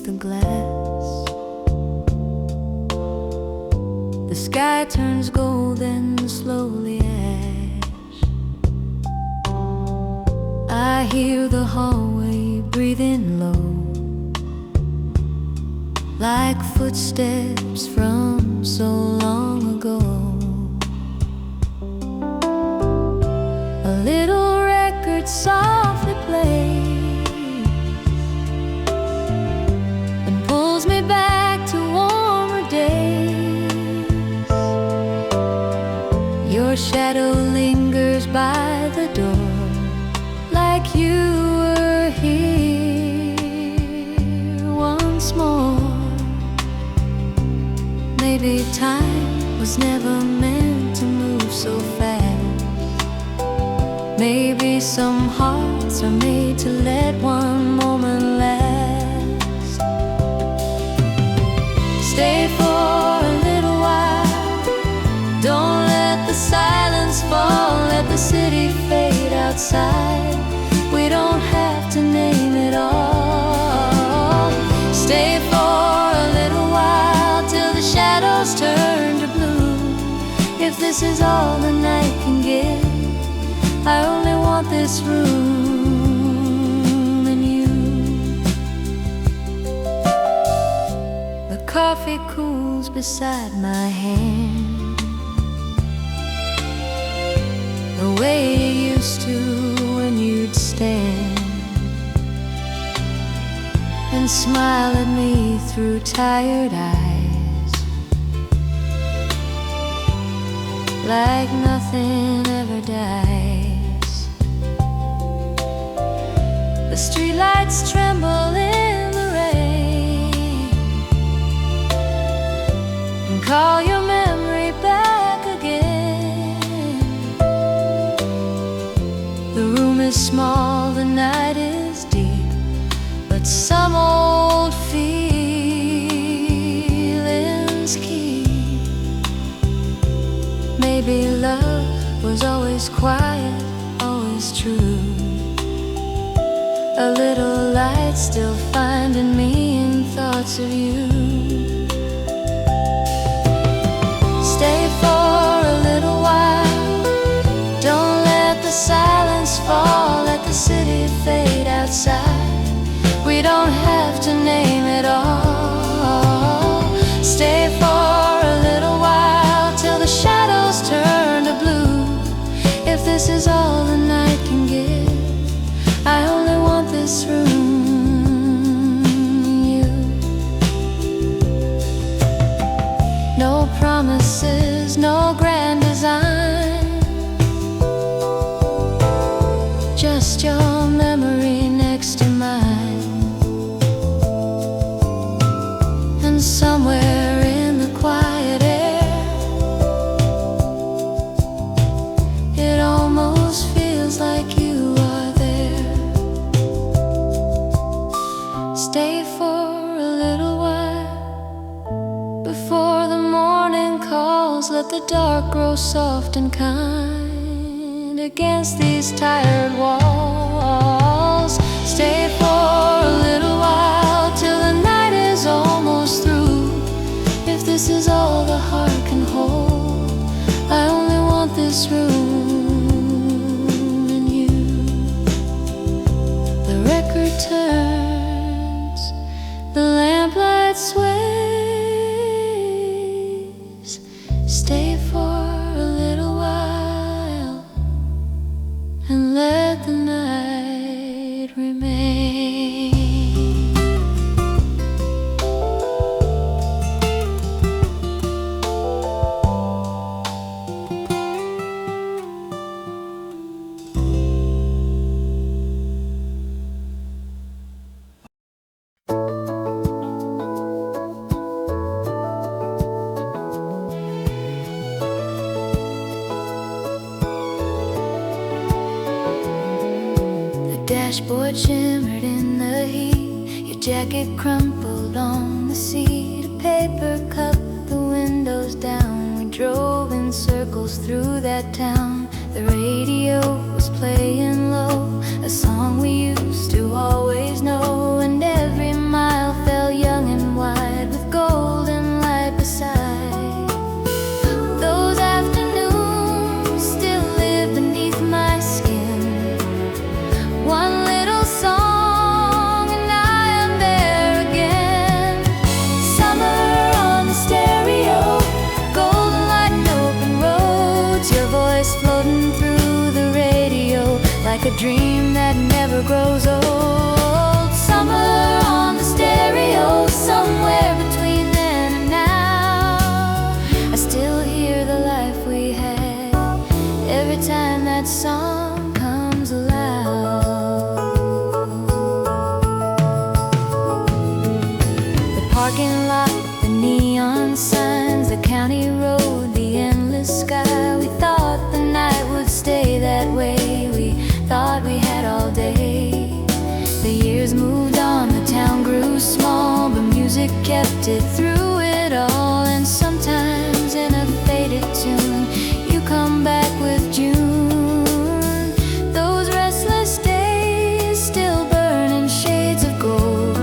the glass. The sky turns golden slowly ash. I hear the hallway breathing low, like footsteps from so long ago. A little record softly plays and pulls me back to warmer days. Your shadow lingers by the door, like you were here once more. Maybe time was never meant to move so fast. Maybe some hearts are made to let one moment last. Stay for a little while. Don't let the silence fall. Let the city fade outside. We don't have to name it all. Stay for a little while till the shadows turn to blue. If this is all the night can give, I only want this room and you. The coffee cools beside my hand, the way you used to when you'd stand and smile at me through tired eyes, like nothing ever dies. The streetlights tremble in the rain and call your memory back again. The room is small, the night is deep, but some old feelings keep. Maybe love was always quiet, always true. A little light still finding me in thoughts of you. Stay for a little while. Don't let the silence fall. Let the city fade outside. We don't have to name it all. Stay for a little while till the shadows turn to blue. If this is all the night can give, I only want this room, you. No promises, no grand design, just your memory next to mine. And somewhere in the quiet air, it almost feels like you are there. Stay for a little while before the morning calls. Let the dark grow soft and kind against these tired walls. Stay for a little while till the night is almost through. If this is all the heart can hold, I only want this room and you. The record turns, the lamplight sways. Stay for a little while and let the night remain. Dashboard shimmered in the heat. Your jacket crumpled on the seat. A paper cup, the windows down. We drove in circles through that town. The radio was playing low, a song we used to always know. And every mile felt a dream that never grows old. Summer on the stereo, somewhere between then and now. I still hear the life we had every time that song comes aloud. The parking lot, the neon signs, the county road, the endless sky. We thought the night would stay that way. We thought we had all day. The years moved on, the town grew small, but music kept it through it all. And sometimes in a faded tune, you come back with June. Those restless days still burn in shades of gold.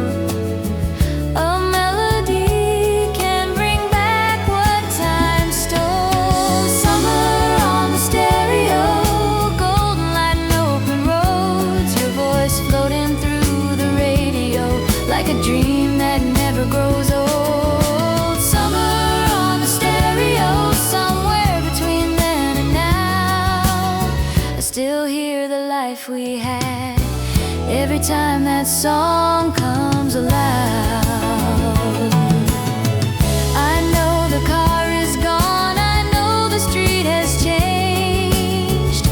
A melody can bring back what time stole. Summer on the stereo, golden light and open roads. Your voice floating through the radio like a dream that never grows old. Summer on the stereo, somewhere between then and now. I still hear the life we had every time that song comes aloud. I know the car is gone, I know the street has changed,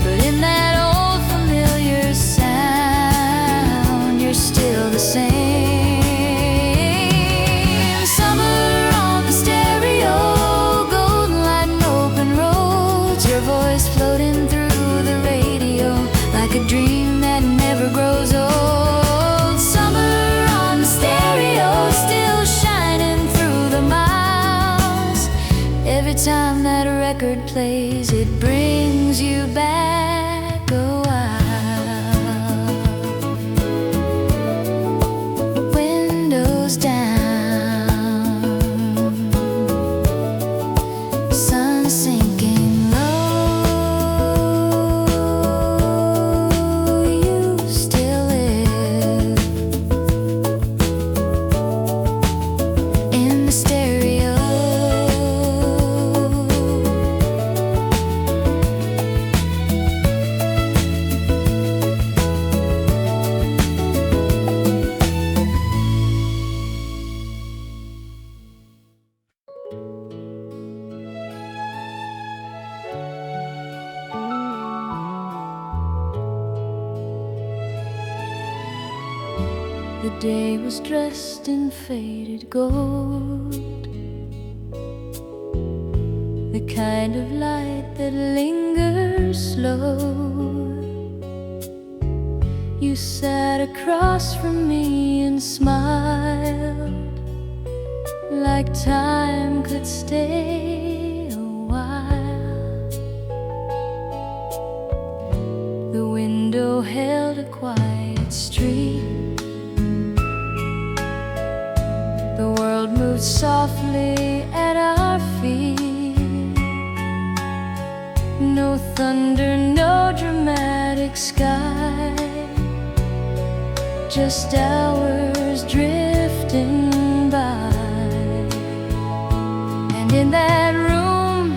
but in that old familiar sound, you're still the same. Summer on the stereo, golden light and open roads. Your voice floating through the radio like a dream that never grows old. Summer on the stereo, still shining through the miles. Every time that record plays, it brings you back a while. Windows down, sun sinking low. You still live in the stereo. The day was dressed in faded gold, the kind of light that lingers slow. You sat across from me and smiled like time could stay a while. The window held a quiet street. The world moved softly at our feet. No thunder, no dramatic sky, just hours drifting by. And in that room,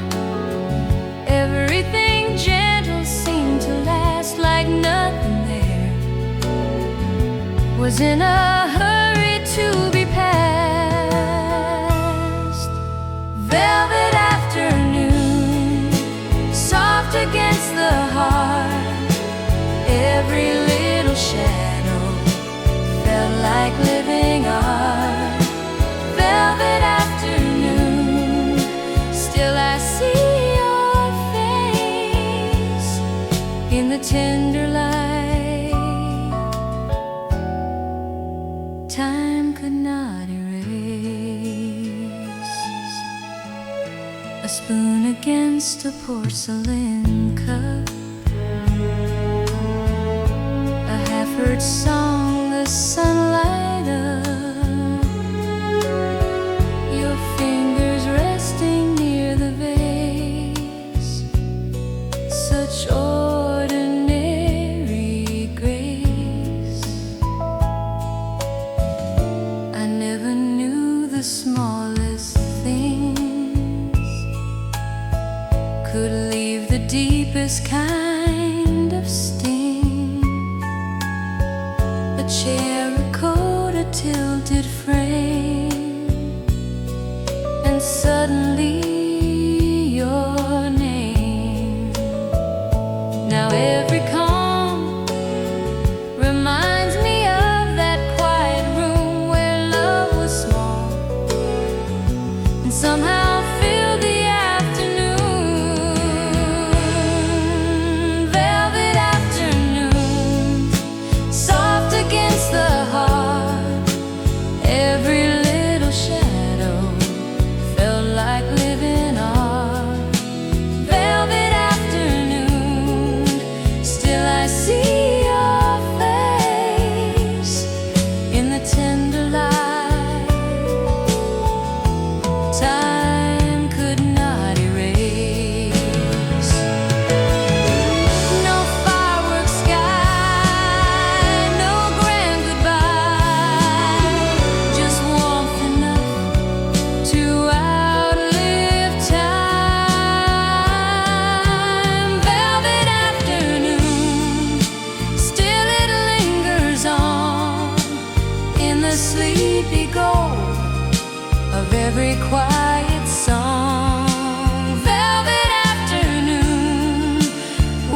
everything gentle seemed to last, like nothing there was in a hurry to be past. Velvet afternoon, soft against the heart, every little shadow felt like living art. Velvet afternoon, still I see your face in the tender light. Time could not erase. A spoon against a porcelain cup, a half-heard song the sunlight up, your fingers resting near the vase, such ordinary grace. I never knew the smallest things could leave the deepest kind of sting. suddenly your name. Now every calm reminds me of that quiet room where love was small and somehow filled the afternoon. Velvet afternoon, soft against the heart. Every little shadow felt like living art. Velvet afternoon, still I see your face in the tender light. Time could not erase. No fireworks sky, no grand goodbye, just warmth enough to outlive time. Velvet afternoon, still it lingers on in the sleepy gold of every quiet song. Velvet afternoon,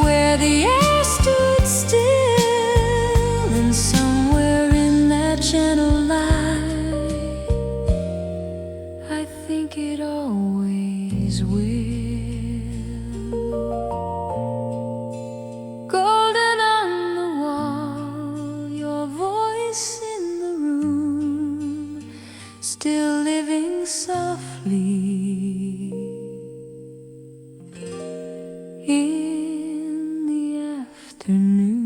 where the air stood still, and somewhere in that gentle light, I think it always will. Golden on the wall, your voice in the room, still living softly in the afternoon.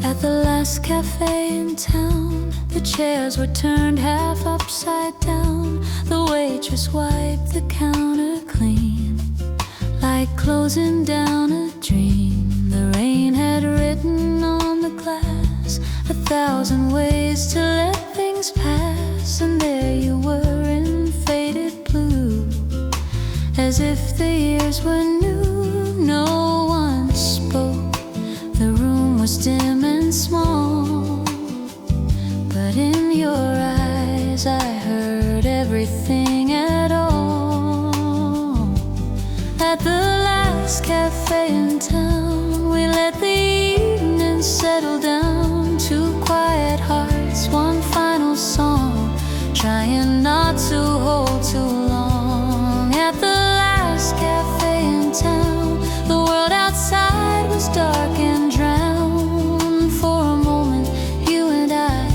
At the last cafe in town, the chairs were turned half upside down. The waitress wiped the counter clean, like closing down a dream. The rain had written on the glass 1,000 ways to let things pass, and there you were in faded blue, as if the years were new. No one spoke, the room was dim and small, but in your eyes I heard everything at all. At the last cafe in town, we let the evening settle down. Two quiet hearts, one final song, trying not to hold too long. At the last cafe in town, the world outside was dark and drowned. For a moment, you and I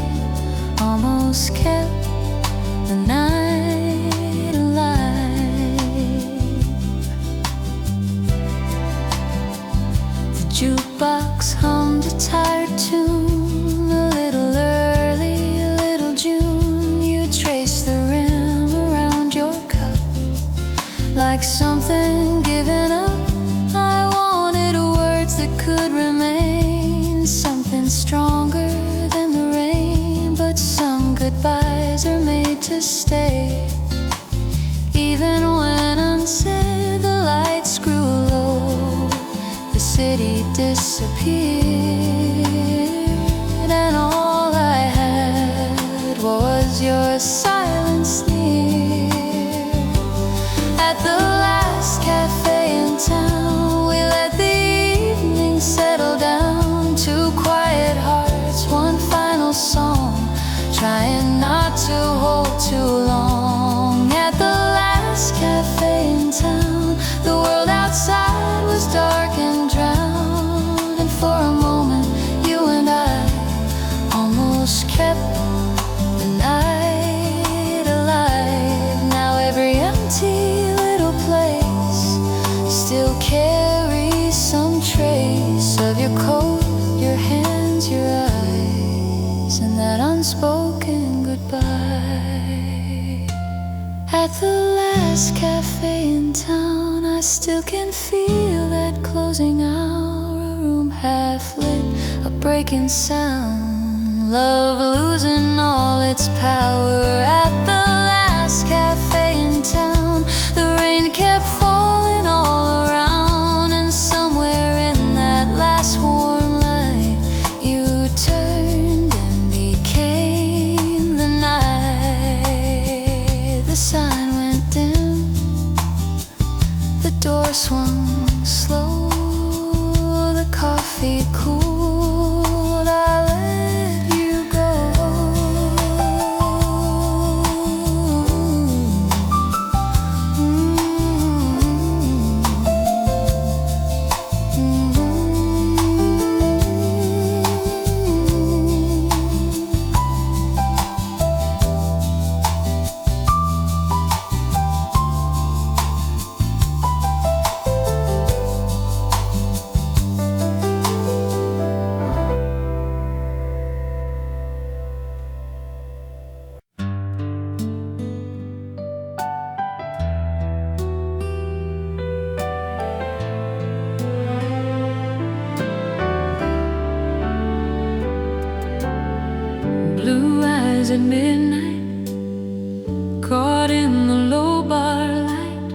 almost kept the night alive. The jukebox hummed a tired tune, a little early, a little June. You traced the rim around your cup, like something given up. I wanted words that could remain, something stronger than the rain. But some goodbyes are made to stay, even when unsaid. The lights grew low, the city disappeared, and all I had was your silence near. At the last cafe in town, we let the evening settle down. Two quiet hearts, one final song, trying not to hold too long. At the last cafe in town, the world outside was dark and drowned, and for a moment you and I almost kept the night alive. Now every empty little place still carries some trace of your coat, your hands, your eyes, and that unspoken goodbye. At the last last cafe in town, I still can feel that closing hour, a room half lit, a breaking sound, love losing all its power. At the last cafe in town, the rain kept falling all around, and somewhere in that last warm light, you turned and became the night. The sign went dim, the door swung slow, the coffee cooled, I let you go. Blue eyes at midnight, caught in the low bar light.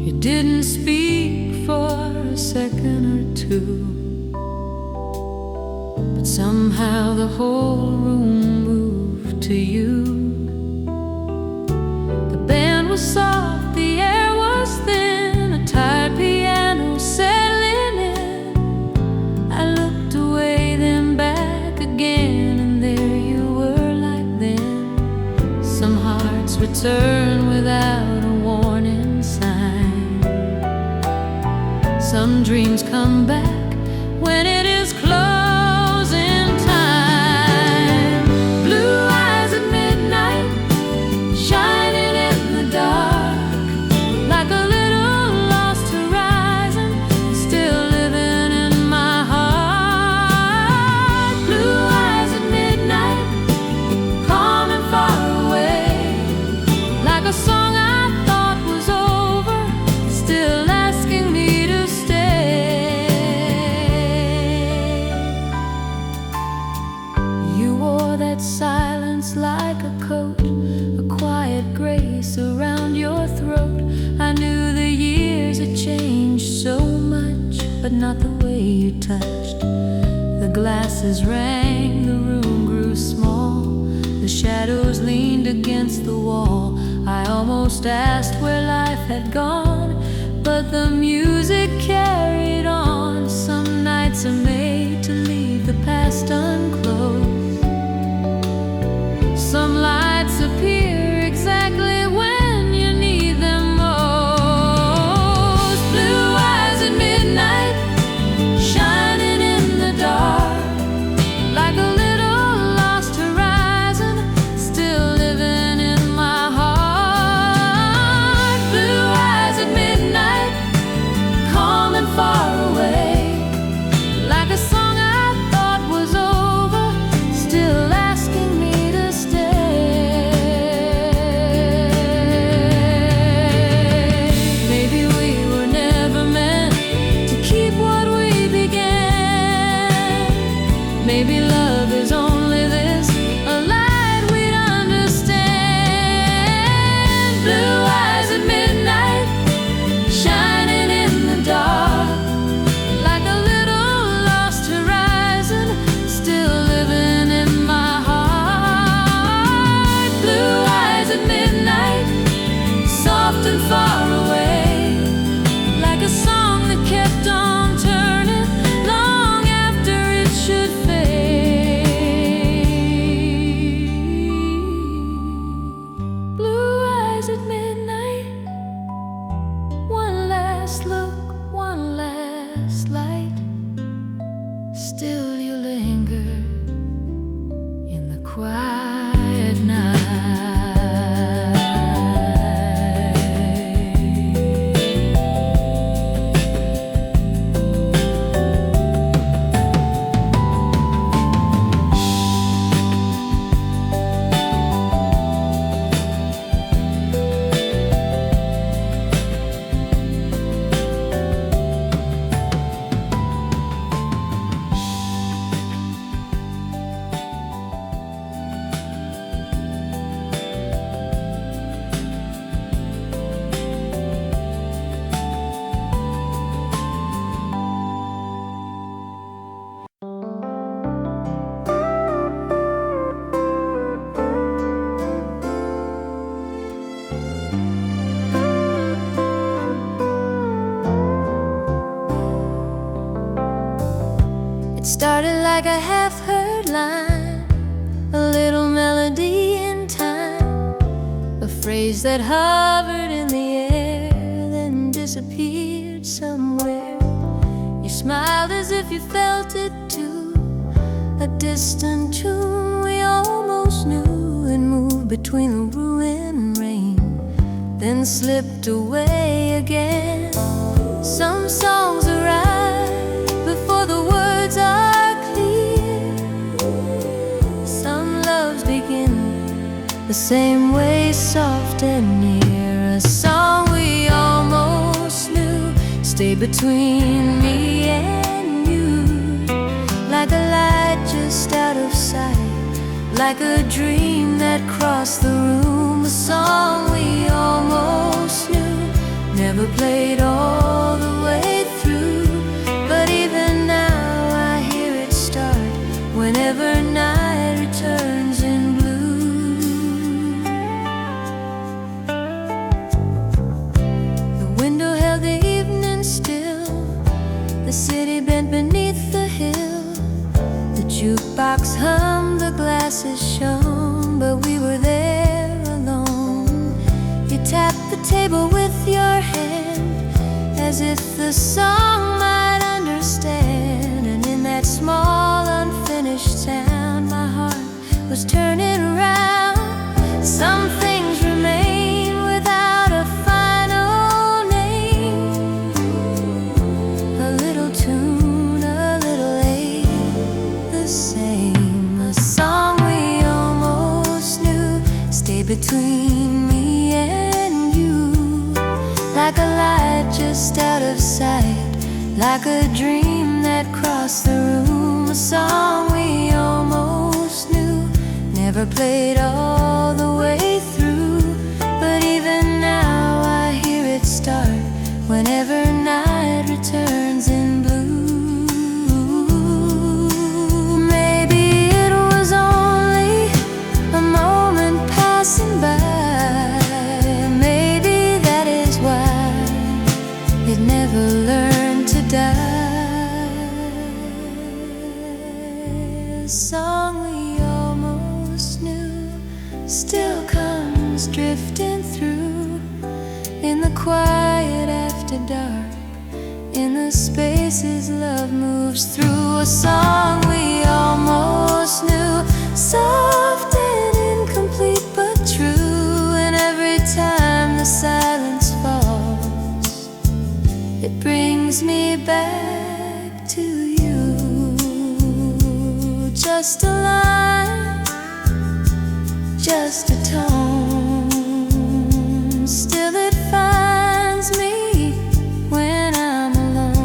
You didn't speak for a second or two, but somehow the whole room moved to you. The band was soft, the air was thin, a tired piano settling in. I looked away, then back again, and there you were like then. Some hearts return without a warning sign. Some dreams come back when it is closing time. Blue eyes at midnight, shining in the dark, like a little lost horizon, still living in my heart. Blue eyes at midnight, calm and far away, like a song I thought was over, still asking me to stay. You wore that silence like a coat, a quiet grace around your throat. I knew the years had changed so much, but not the way you touched. The glasses rang, the room grew small, the shadows leaned against the wall. I almost asked where life had gone, but the music carried on. Some nights are made to leave the past unclosed. Some lights appear exactly when you need them most. Blue eyes at midnight, shining in the dark, like a little lost horizon, still living in my heart. Blue eyes at midnight, calm and far away, like a song I thought was over, still asking me to stay. Maybe we were never meant to keep what we began. Maybe love is only this, a light we'd understand. Blue eyes at midnight, shining in the dark, like a little lost horizon, still living in my heart. Blue eyes at midnight, soft and far away, like a song that kept on turning long after it should fade. Blue eyes at midnight, one last look, one last light, still you linger in the quiet night. started like a half-heard line, a little melody in time, a phrase that hovered in the air, then disappeared somewhere. You smiled as if you felt it too, a distant tune we almost knew. It moved between the ruin and rain, then slipped away again. Some songs arrive before the words are clear. Some loves begin the same way, soft and near. A song we almost knew stayed between me and you, like a light just out of sight, like a dream that crossed the room. A song we almost knew never played all the way through, but even now I hear it start whenever night returns in blue. The window held the evening still, the city bent beneath the hill. The jukebox hummed, the glasses shone, but we were there alone. You tapped the table with your hand, as if the song might understand. And in that small unfinished sound, my heart was turning around. Some things remain without a final name, a little tune, a little ache, the same. A song we almost knew stayed between me and you, like a light just out of sight, like a dream that crossed the room. A song we almost knew never played all the way through, but even now I hear it start whenever night returns in blue. Maybe it was only a moment passing by, it never learned to die. A song we almost knew still comes drifting through, in the quiet after dark, in the spaces love moves through. A song we almost knew, soft and incomplete but true, and every time the silence falls, it brings me back to you. Just a line, just a tone, still it finds me when I'm alone.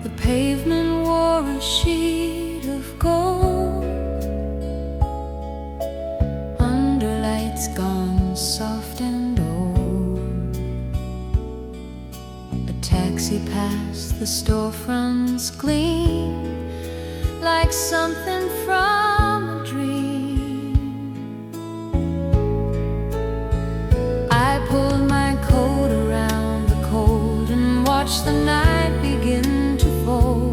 The pavement wore a sheet of gold, under lights gone soft and old. A taxi passed, the storefronts gleam like something from a dream. I pulled my coat around the cold and watched the night begin to fold.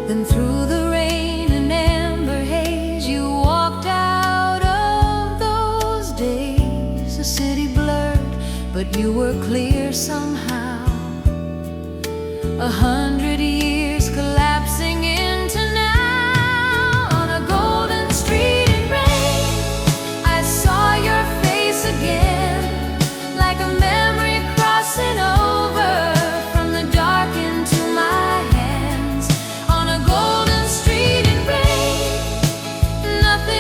Then through the rain and amber haze, you walked out of those days. The city blurred, but you were clear somehow. 100 years collapsing into now. On a golden street in rain, I saw your face again, like a memory crossing over from the dark into my hands. On a golden street in rain, nothing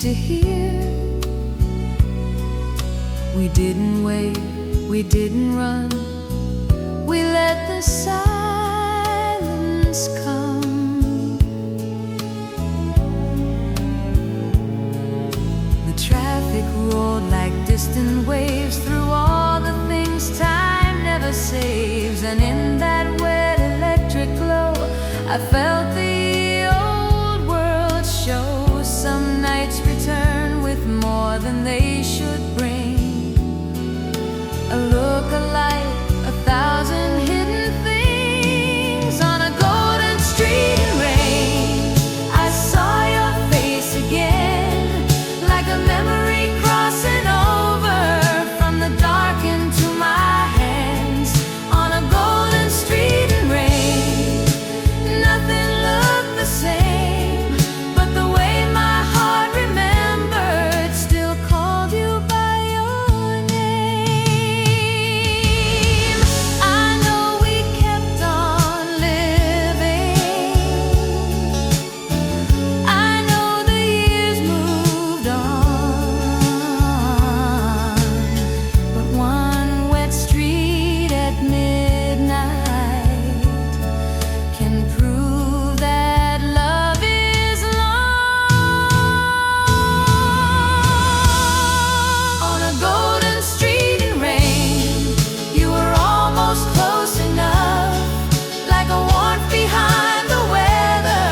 to hear. We didn't wait, we didn't run, we let the silence come. The traffic roared like distant waves through all the things time never saves. And in that wet electric glow, I felt the old world show. Some nights return with more than they should bring. A look, a light, 1,000 hidden things. On a golden street in rain, I saw your face again, like a memory crossing over from the dark into my hands. On a golden street in rain, nothing looked the same, but the way my heart remembered still called you by your name. I know we kept on living, I know the years moved on, but one wet street at midnight can prove that love is long. On a golden street in rain, you were almost close enough, like a warmth behind the weather,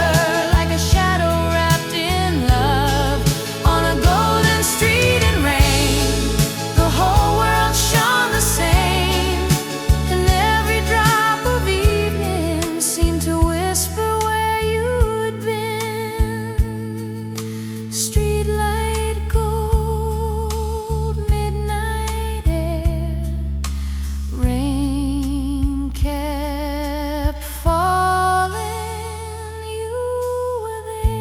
like a shadow wrapped in love. On a golden street in rain, the whole world shone the same, and every drop of evening seemed to whisper where you'd been. Streetlight gold, midnight air, rain kept falling, you were there.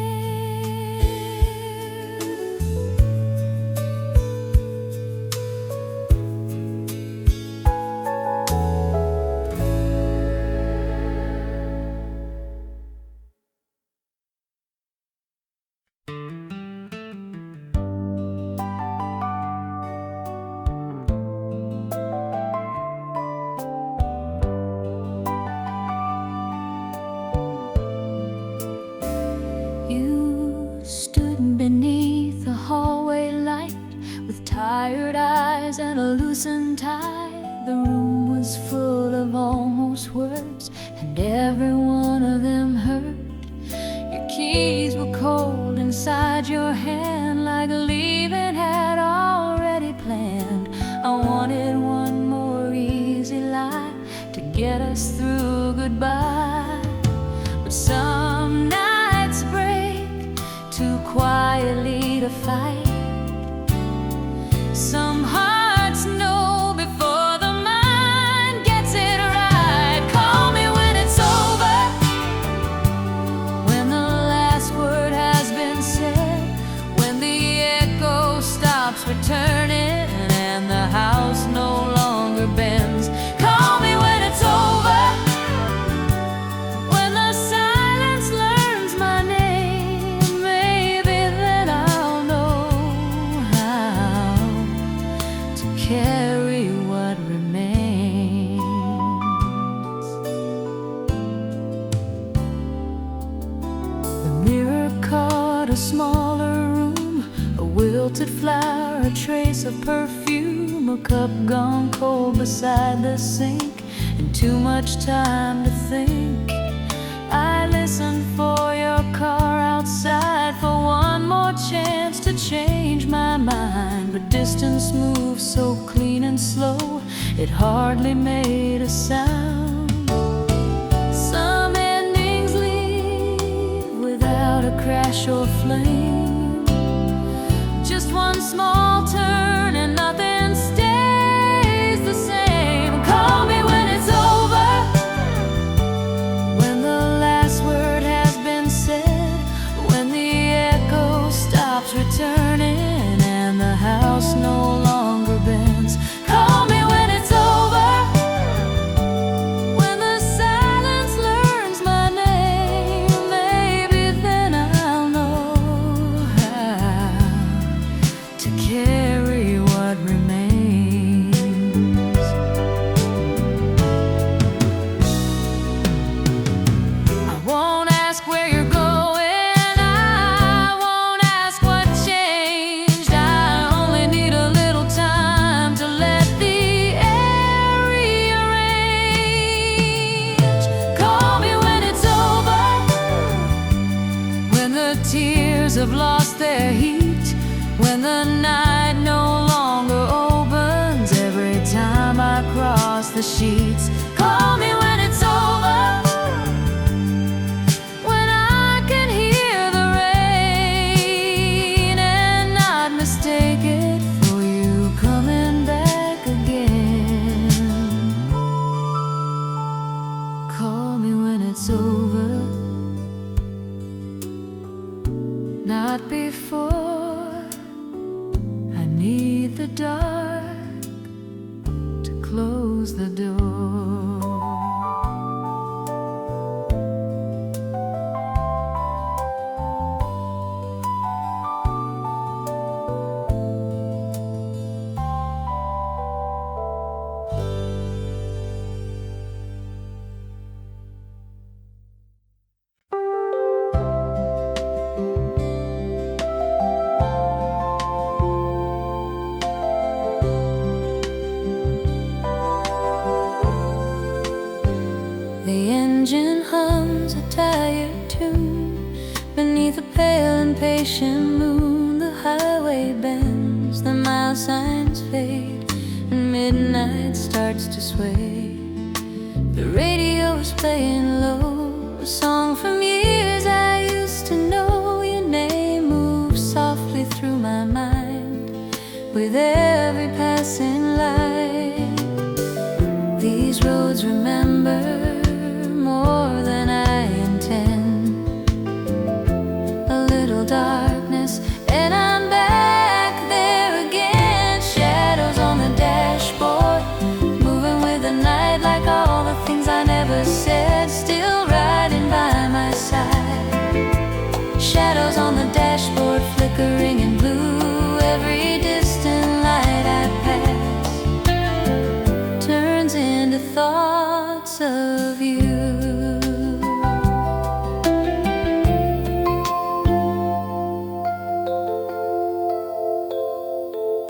You stood beneath the hallway light with tired eyes and a loosened tie. The room was full of almost words, and every one of them hurt. Your keys were cold inside your hand, like leaving had already planned. I wanted one more easy lie to get us through goodbye, but some nights break too quietly to fight. Some hearts know before the mind gets it right. Call me when it's over, when the last word has been said, when the echo stops returning and the house no longer bends. Call me when it's over, when the silence learns my name. Maybe then I'll know how to carry what remains. The mirror caught a smaller room, a wilted flower, a trace of perfume, a cup gone cold beside the sink, and too much time to think. I listened for your car outside, for one more chance to change my mind, but distance moved so clean and slow, it hardly made a sound. Some endings leave without a crash or flame, just one small turn and nothing stays the same. Call me when it's over, when the last word has been said, when the echo stops returning and the house no longer bends. Call me when it's over, when the silence learns my name. Maybe then I'll know their heat. When the night no longer opens, every time I cross the sheets. Call me when it's over, when I can hear the rain and not mistake it for you coming back again. Call me when it's over, not before. I need the dark to close the door. The engine hums a tired tune beneath a pale impatient moon. The highway bends, the mile signs fade, and midnight starts to sway. The radio is playing low, a song from years I used to know. Your name moves softly through my mind with every passing light. These roads remember more than I intend. A little darkness and I'm back there again. Shadows on the dashboard, moving with the night like all the things I never said. Still riding by my side. Shadows on the dashboard, flickering in blue. Every distant light I pass turns into thoughts of you.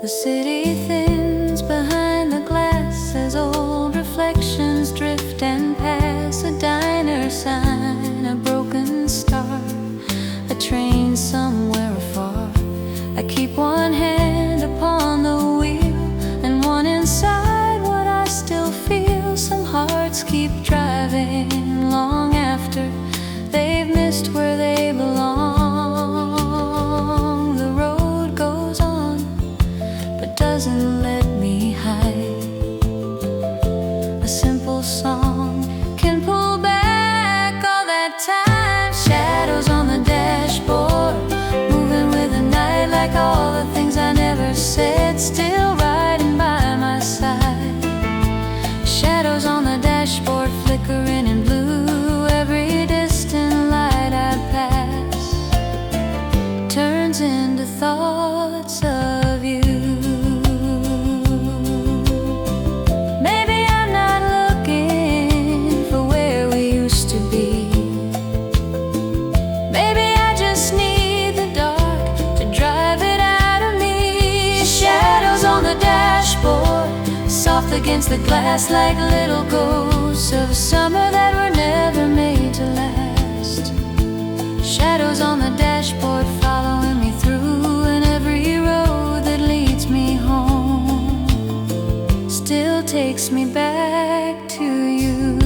The city thins behind the glass as old reflections drift and pass. A diner sign, a broken star, a train somewhere afar. I keep one hand upon the wheel and one inside what I still feel. Some hearts keep driving long after they've missed where they belong. The road goes on but doesn't let me hide. A simple song can pull back all that time. Shadows on the dashboard, moving with the night like all the things I never said. Still riding by my side. Shadows on the dashboard, flickering in blue. Every distant light I pass turns into thoughts of you. Maybe I'm not looking for where we used to be. Maybe I just need the dark to drive it out of me. Shadows on the dashboard, soft against the glass like little ghosts of a summer that were never made to last. Shadows on the dashboard following me through, and every road that leads me home still takes me back to you.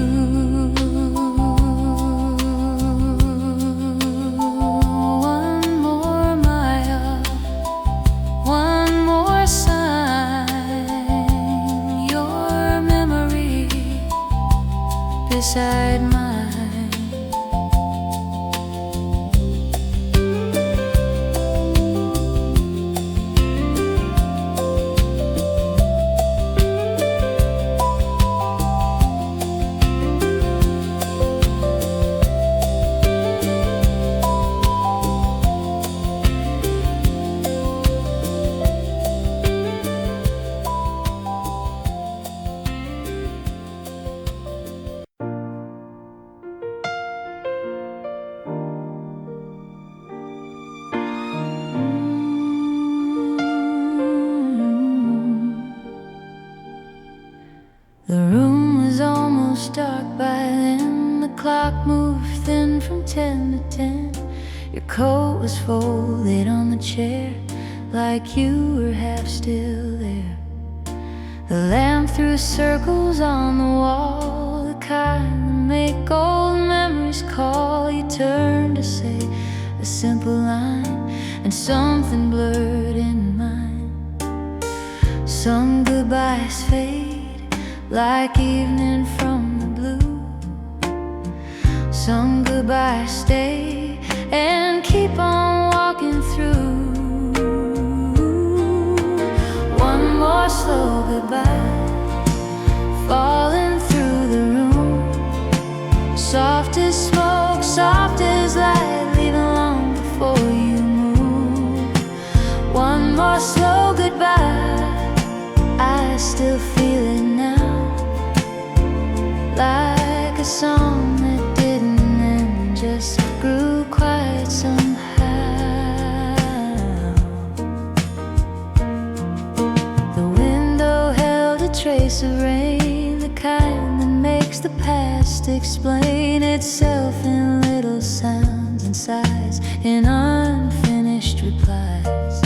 One more mile, one more sign, your memory beside mine. coat was folded on the chair, like you were half still there. The lamp threw circles on the wall, the kind that make old memories call. You turned to say a simple line, and something blurred in mine. Some goodbyes fade like evening from the blue. Some goodbyes stay and keep on walking through. One more slow goodbye, falling through the room. Soft as smoke, soft as light, leaving long before you move. One more slow goodbye, I still feel it now, like a song that didn't end, just grew quiet somehow. The window held a trace of rain, the kind that makes the past explain itself in little sounds and sighs, in unfinished replies.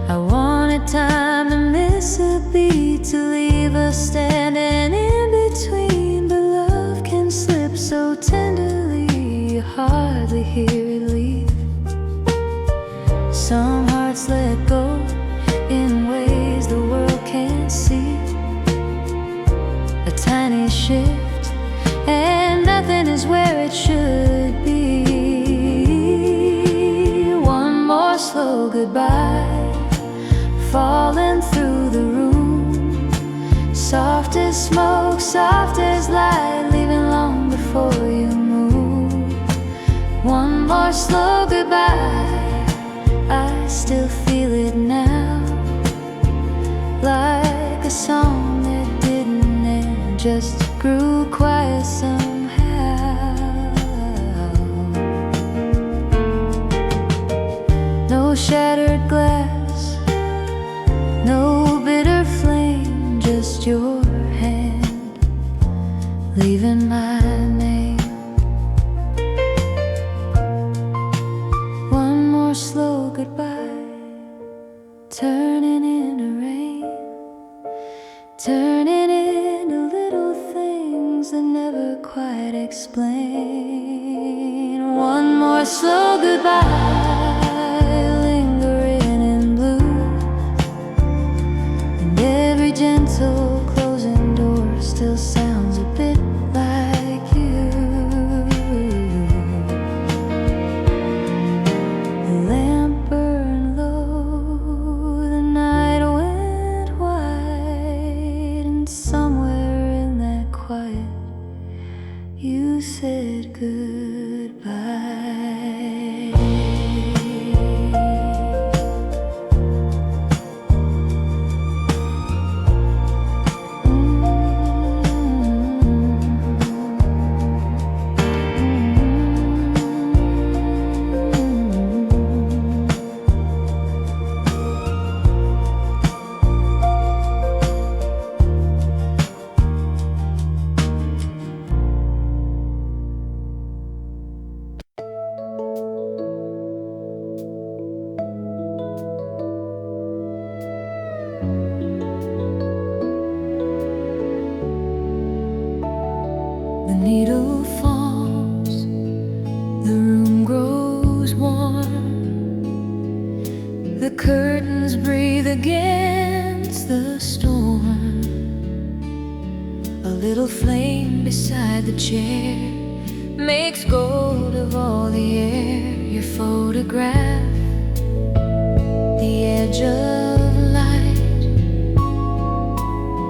I wanted time to miss a beat, to leave us standing in between, but love can slip so tenderly, you hardly hear it leave. Some hearts let go in ways the world can't see. A tiny shift and nothing is where it should be. One more slow goodbye, falling through the room. Soft as smoke, soft as light, leaving long before you move. One more slow goodbye, I still feel it now, like a song that didn't end, just grew quiet somehow. No shattered glass, no bitter flame, just your hand leaving my name. One more slow goodbye, turning into rain, turning into little things that never quite explain. One more slow goodbye, lingering in blue, and every gentle closing door still sounds a bit like you. The lamp burned low, the night went white, and somewhere in that quiet you said goodbye. The needle falls, the room grows warm, the curtains breathe against the storm. A little flame beside the chair makes gold of all the air. Your photograph, the edge of light,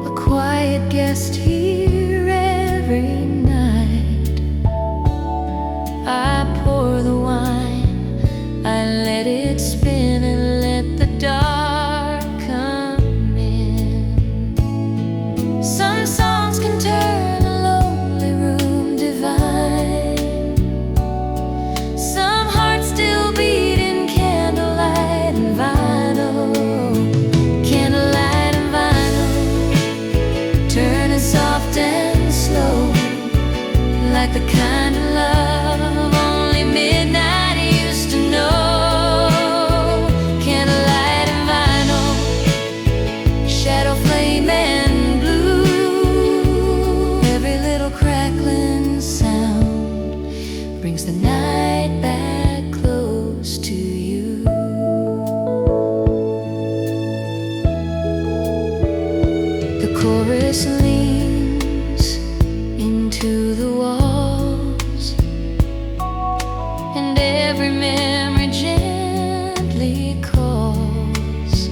a quiet guest here every night. I pour the wine, I let it spin and let the dark come in. Some songs can turn a lonely room divine. Some hearts still beat in candlelight and vinyl. Candlelight and vinyl, turning soft and slow, like the kind of love only midnight used to know. voice leans into the walls, and every memory gently calls.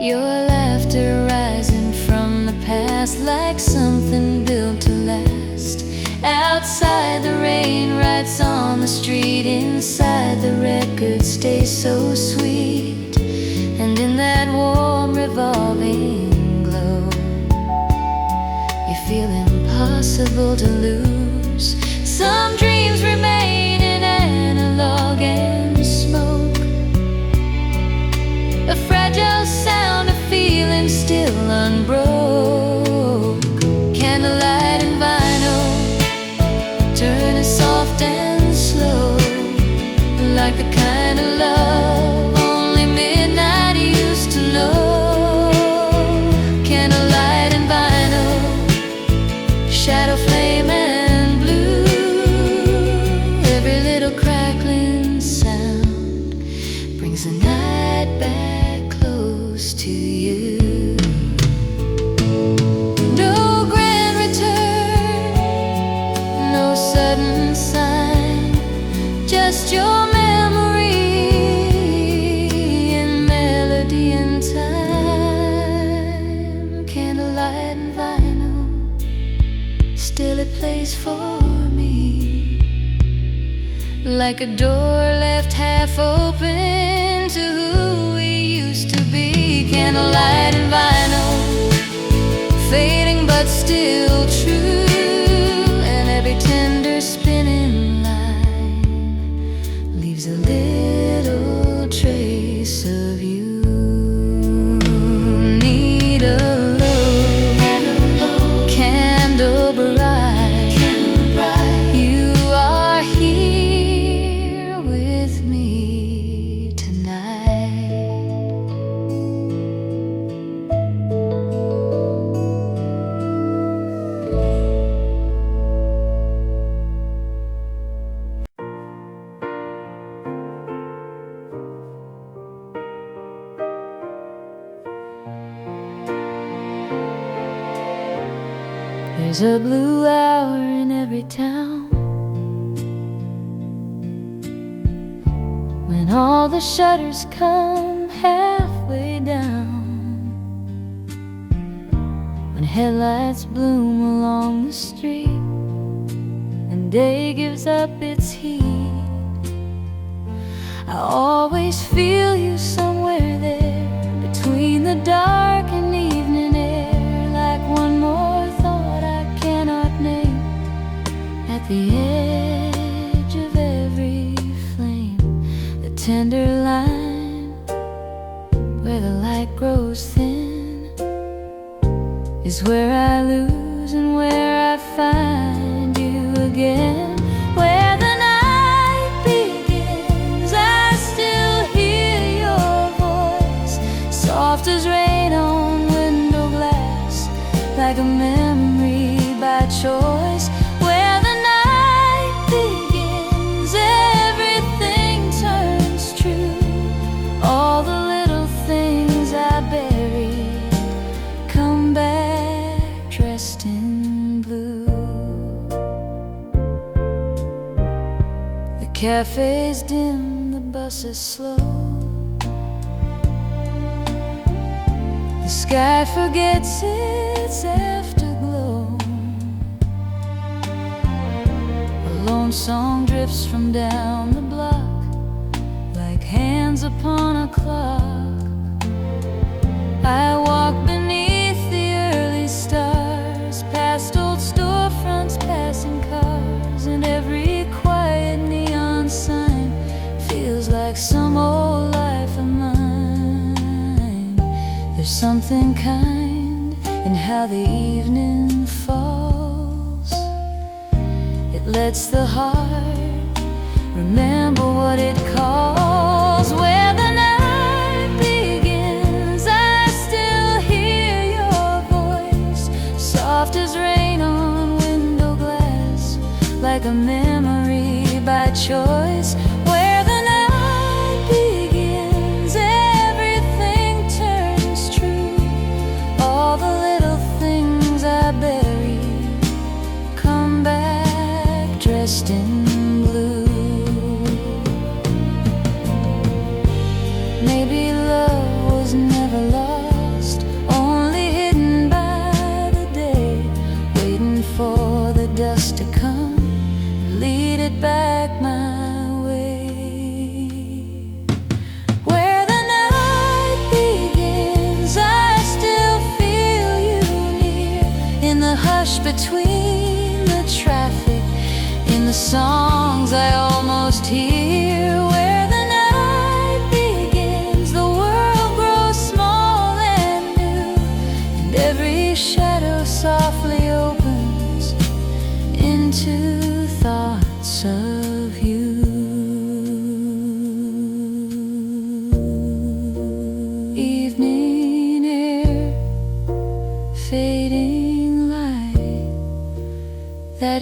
Your laughter rising from the past like something built to last. Outside the rain writes on the street, inside the record stays so sweet. And in that warm revolving glow, you feel impossible to lose. Some dreams remain in analog and smoke, a fragile sound of feeling still unbroke. Candlelight and vinyl, turning soft and slow, like the kind of love only midnight used to know. Candlelight and vinyl, shadow, flame and blue, every little crackling sound brings the night back close to you. No grand return, no sudden sign, just your memory in melody and time. Candlelight and vinyl, still it plays for me, like a door left half open to who we used to be. Candlelight and vinyl, fading but still true, and every tender spinning line leaves a little trace of you. Need a low candle bright, you are here with me tonight. There's a blue hour in every town, when all the shutters come halfway down, when headlights bloom along the street and day gives up its heat. I always feel you somewhere there between the dark and evening air, like one more thought I cannot name, at the edge of every flame. The tender line where the light grows thin is where I lose and where I find you again. Where the night begins, I still hear your voice, soft as rain on window glass, like a memory by choice. Where the night begins, everything turns true. All the little things I buried come back dressed in blue. The cafe's dim, the bus is slow, the sky forgets its afterglow. A lone song drifts from down the block, like hands upon a clock. I walk beneath the early stars, past old storefronts, passing cars, and every quiet neon sign feels like some old life of mine. There's something kind in how the evening falls. It lets the heart remember what it calls. Where the night begins, I still hear your voice, soft as rain on window glass, like a memory by choice. Where the night begins, everything turns true. All the little things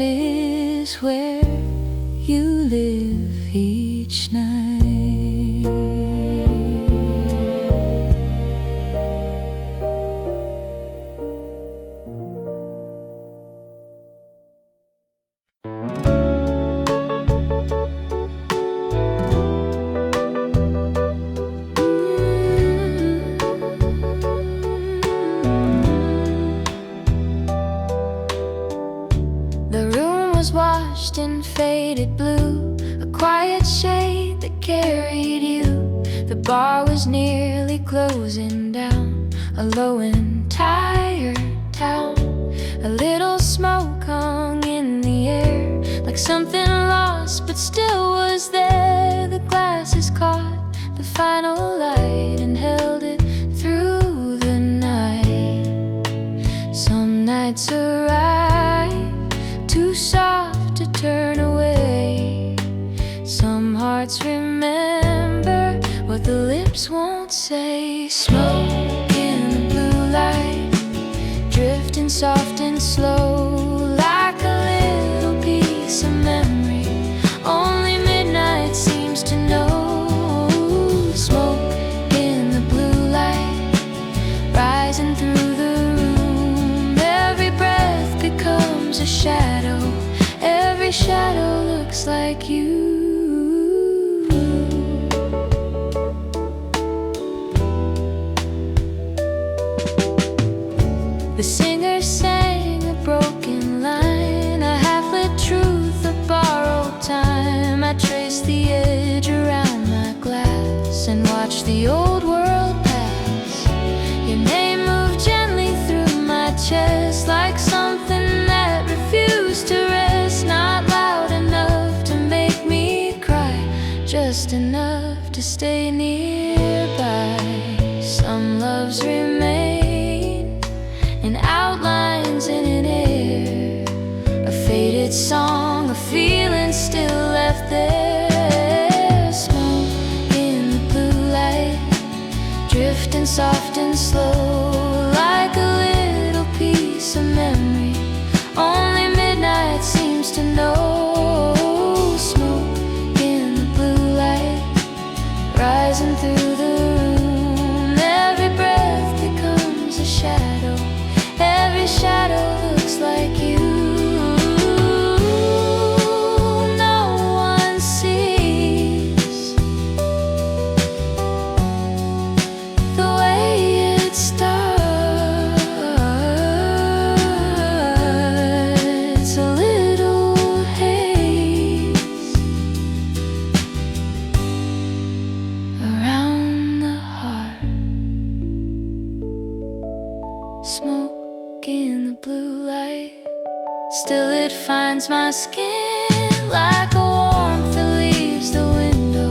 that is where you live each night. Washed in faded blue, a quiet shade that carried you. The bar was nearly closing down, a low and tired town. A little smoke hung in the air, like something lost but still was there. The glasses caught the final light and held it through the night. Some nights arrive too soft to turn away. Some hearts remember what the lips won't say. Smoke in the blue light, drifting soft and slow, like a little piece of memory only midnight seems to know. Smoke in the blue light, rising through the room. Every breath becomes a shadow, every shadow looks like you. The singer sang a broken line, a half-lit truth, a borrowed time. I traced the edge around my glass and watched the old world pass. Your name moved gently through my chest, like something that refused to rest. Not loud enough to make me cry, just enough to stay nearby. Some loves remain in outlines in an air, a faded song, a feeling still left there. Smoke in the blue light, drifting soft and slow, like a little piece of memory only midnight seems to know. Smoke in the blue light, rising through the room. Every breath becomes a shadow, every shadow looks like you. No one sees the way it starts. A little haze around the heart. Smoke in the blue light, still it finds my skin like a warmth that leaves the window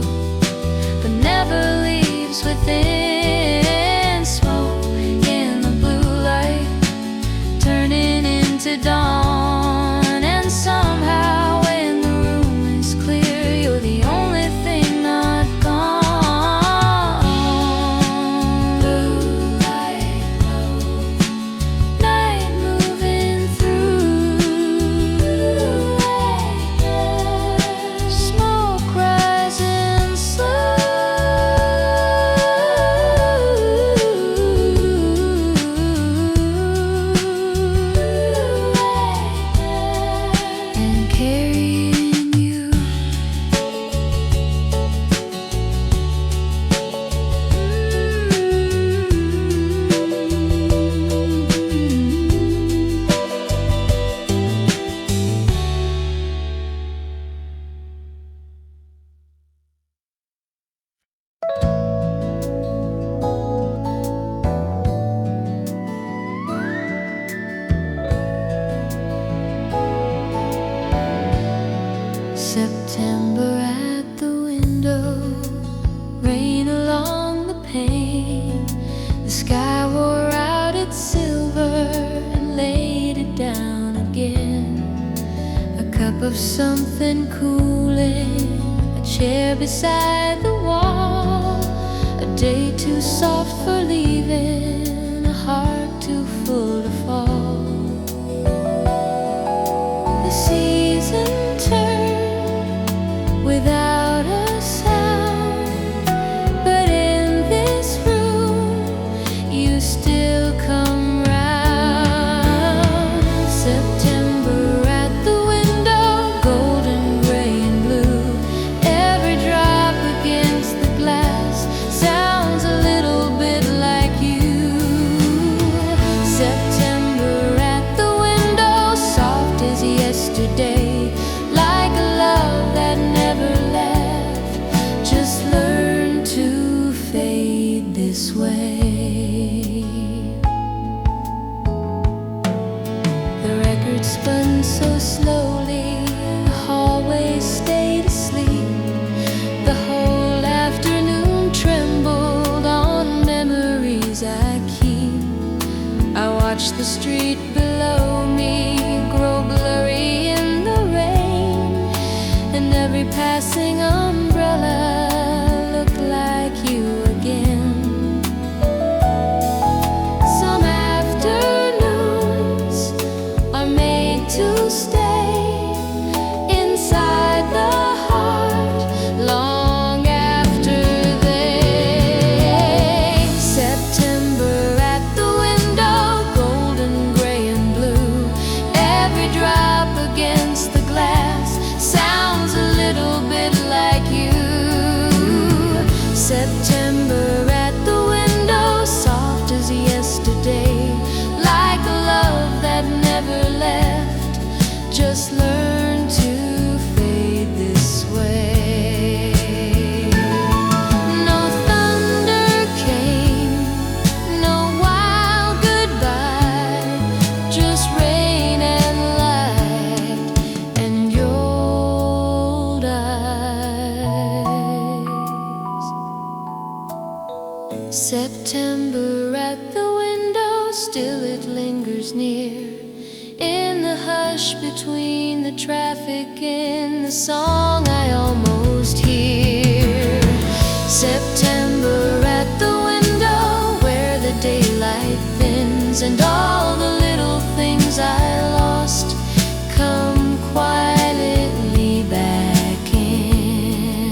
but never leaves within. Smoke in the blue light, turning into dawn. And somehow when the room is clear, you're the only thing not gone. Blue light, night moving through. Smoke rising slow, and carrying you. September at the window, rain along the pane. The sky wore out its silver and laid it down again. A cup of something cooling, a chair beside the wall. A day too soft for leaving, a heart too full to fall. The sea this way. The record spun so slowly, the hallway stayed asleep. The whole afternoon trembled on memories I keep. I watched the street below me grow blurry in the rain, and every passing umbrella looked like you again. Some afternoons are made to stay inside the heart long after they. September at the window, golden gray and blue. Every drop against the glass sounds a little bit like you. September at the window, soft as yesterday, like a love that never left, just learn to fade this way. No thunder came, no wild goodbye, just rain and light and your old eyes. September at the window, still it lingers near, in the hush between the traffic and the song I almost hear. September at the window, where the daylight thins and all the little things I lost come quietly back in.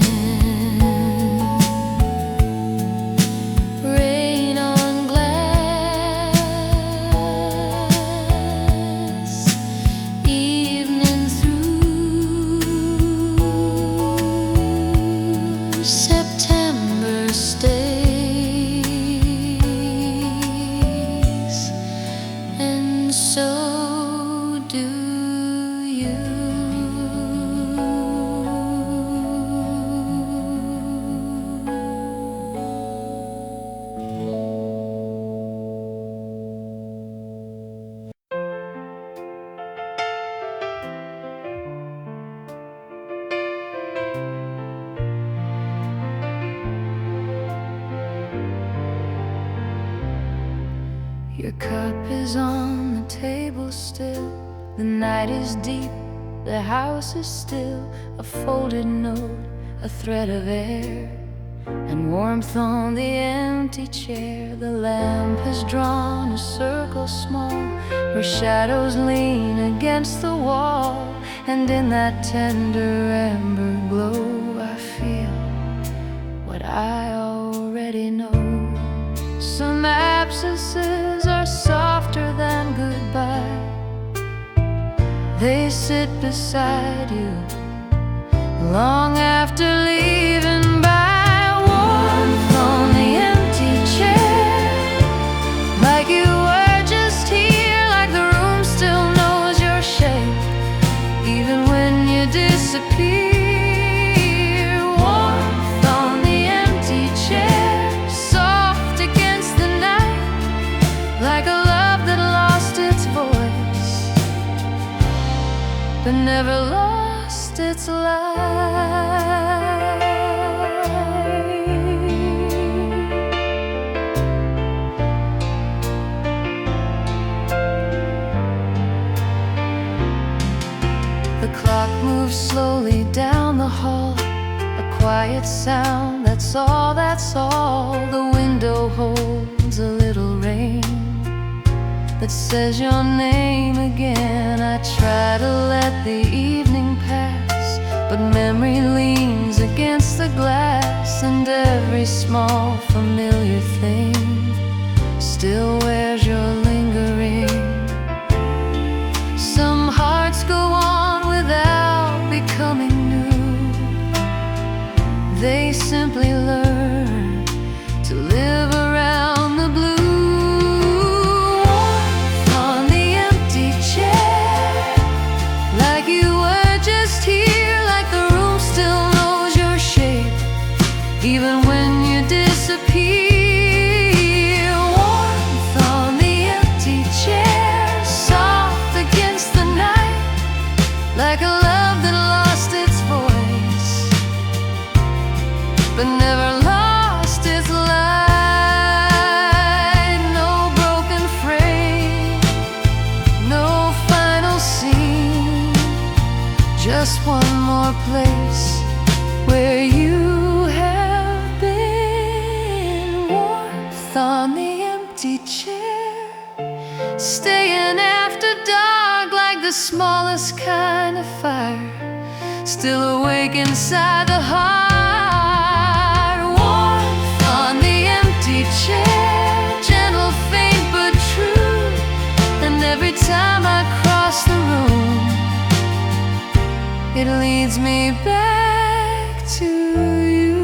Rain on glass, evening through. September stays, and so do you. Your cup is on the table still. The night is deep, the house is still. A folded note, a thread of air, and warmth on the empty chair. The lamp has drawn a circle small, where shadows lean against the wall. And in that tender amber glow, I feel what I already know. Some absences are softer than goodbye. They sit beside you long after leaving by. Warmth on the empty chair, like you were just here, like the room still knows your shape, even when you disappear. Warmth on the empty chair, soft against the night, like a love that lost its voice but never lost its light. The clock moves slowly down the hall, a quiet sound, that's all, that's all. The window holds a little rain that says your name again. I try to let the evening pass, but memory leans against the glass, and every small familiar thing still wears your lingering. Some hearts go on without becoming new. They simply learn to live around the blue. Warmth on the empty chair, like you were just here, like the room still knows your shape, even when you disappear. on the empty chair, staying after dark like the smallest kind of fire, still awake inside the heart. Warmth on the empty chair, gentle, faint but true. And every time I cross the room, it leads me back to you.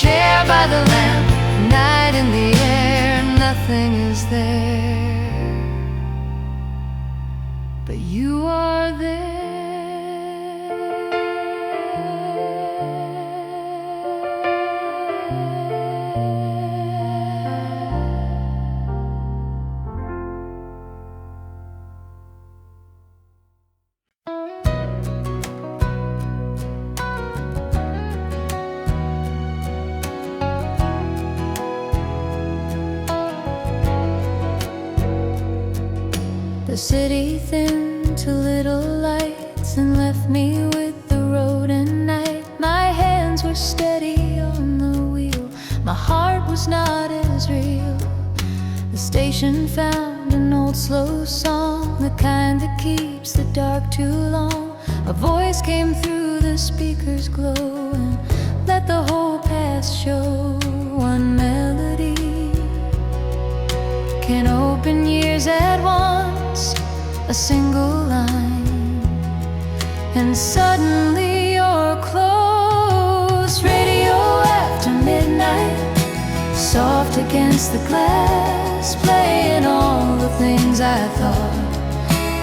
Chair by the lamp, night in the air, nothing is there, but you are there. The city thinned to little lights and left me with the road at night. My hands were steady on the wheel, my heart was not as real. The station found an old slow song, the kind that keeps the dark too long. A voice came through the speaker's glow and let the whole past show. One melody can open years at once, a single line, and suddenly you're close. Radio after midnight, soft against the glass, playing all the things I thought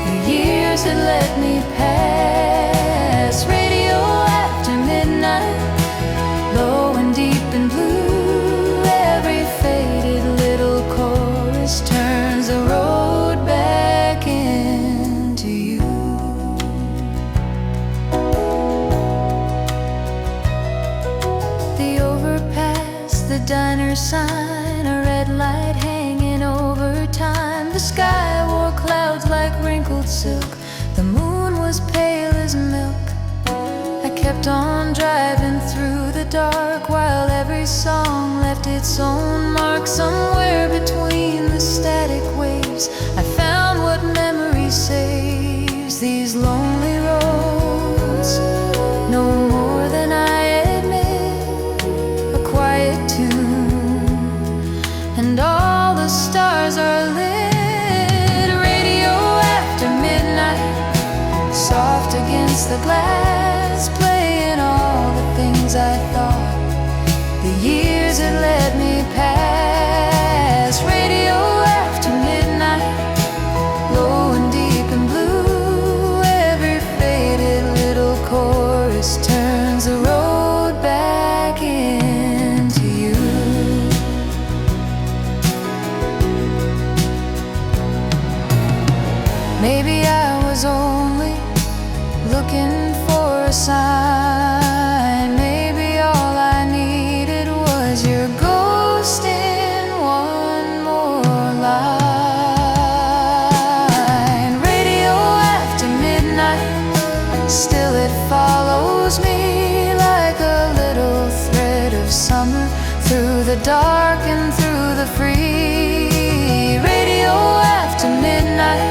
the years had let me pass. Radio after midnight, low and deep and blue, every faded little chorus turns the road back into you. The overpass, the diner sign, a red light hanging over time. The sky wore clouds like wrinkled silk, the moon was pale as milk. I kept on driving through the dark while every song left its own mark. Somewhere between the static waves, I found what memory saves. These lonely roads, no more than I admit, a quiet tune, and all the stars are lit. Radio after midnight, soft against the glass, playing all the things I thought the years had let me pass. Radio after midnight, low and deep and blue, every faded little chorus turns the road back into you. Maybe I was only looking for a sign. Maybe all I needed was your ghost in one more line. Radio after midnight, still it follows me like a little thread of summer through the dark and through the free. Radio after midnight,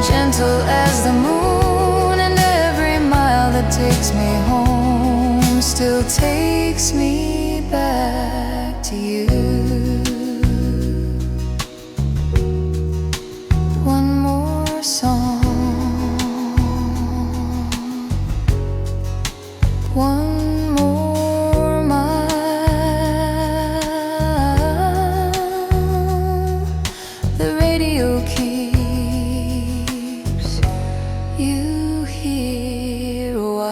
gentle as the moon, and every mile that takes me home still takes me back to you. One more song, one more mile. The radio keeps you here a while.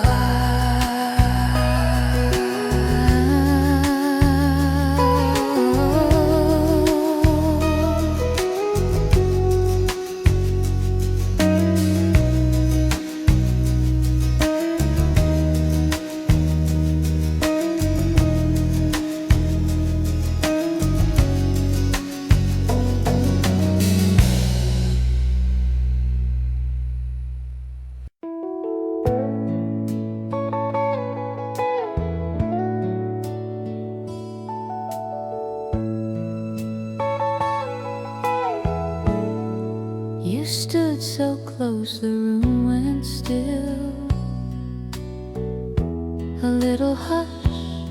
hush,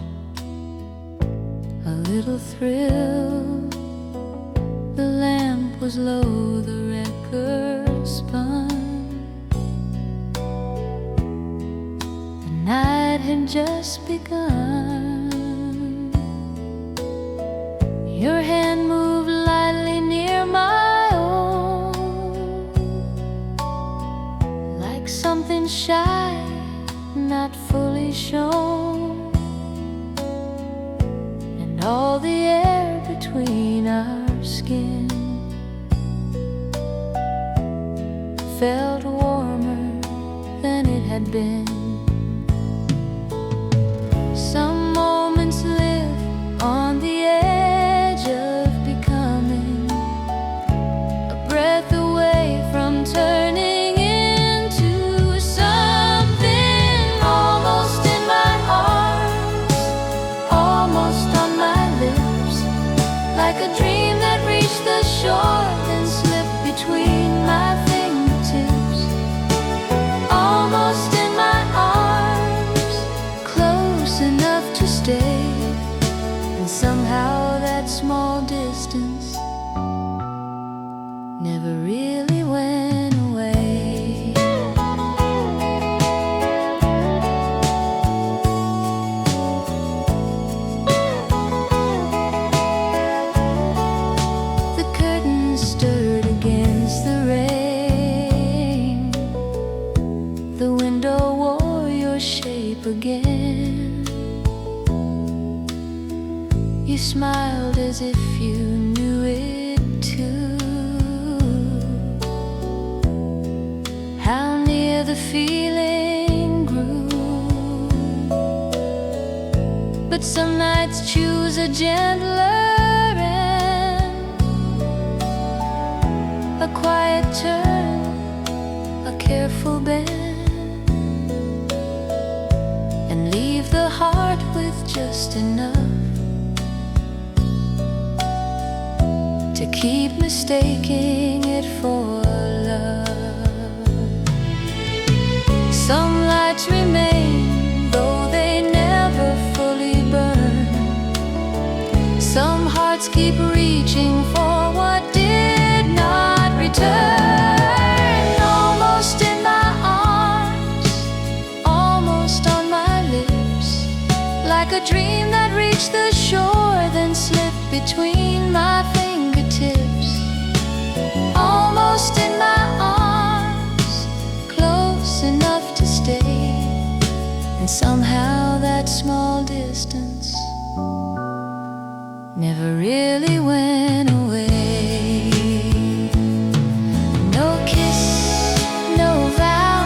a little thrill. The lamp was low, the record spun. The night had just begun. Your hand moved lightly near my own, like something shy, not fully shown. And all the air between our skin felt warmer than it had been. Some moments live on the edge of becoming, a breath away from turning into something almost in my arms, almost on my lips, like a dream that reached the shore then slipped between my fingertips. Almost in my arms, close enough to stay, and somehow that small distance never really went away. The curtains stirred against the rain. The window wore your shape again. You smiled as if you knew it too. How near the feeling grew. But some nights choose a gentler end, a quiet turn, a careful bend, and leave the heart with just enough to keep mistaking it for love. Some lights remain, though they never fully burn. Some hearts keep reaching for what did not return. Almost in my arms, almost on my lips, like a dream that reached the shore then slipped between my fingertips. Almost in my arms, close enough to stay, and somehow that small distance never really went away. No kiss, no vow,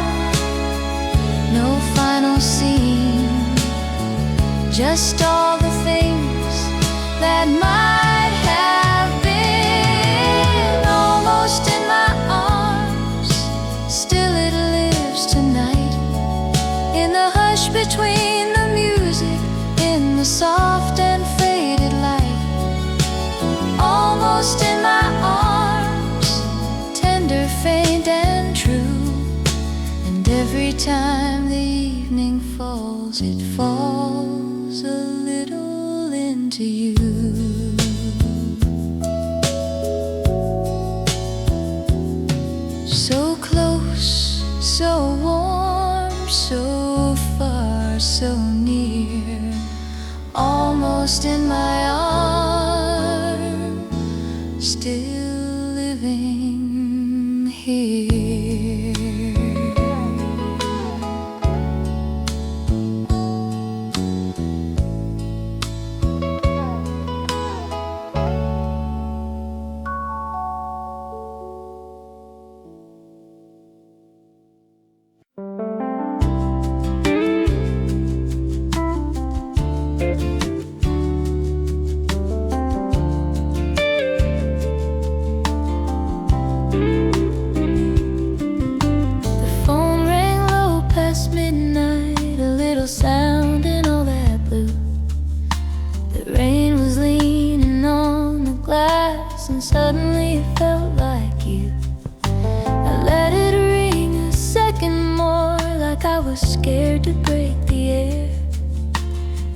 no final scene, just all the things that might have been. Almost in my arms, still it lives tonight, in the hush between the music, in the soft and faded light. Almost in my arms, tender, faint and true, and every time the evening falls, it falls a little into you. So close, so warm, so far, so near, almost in my arms, still living here.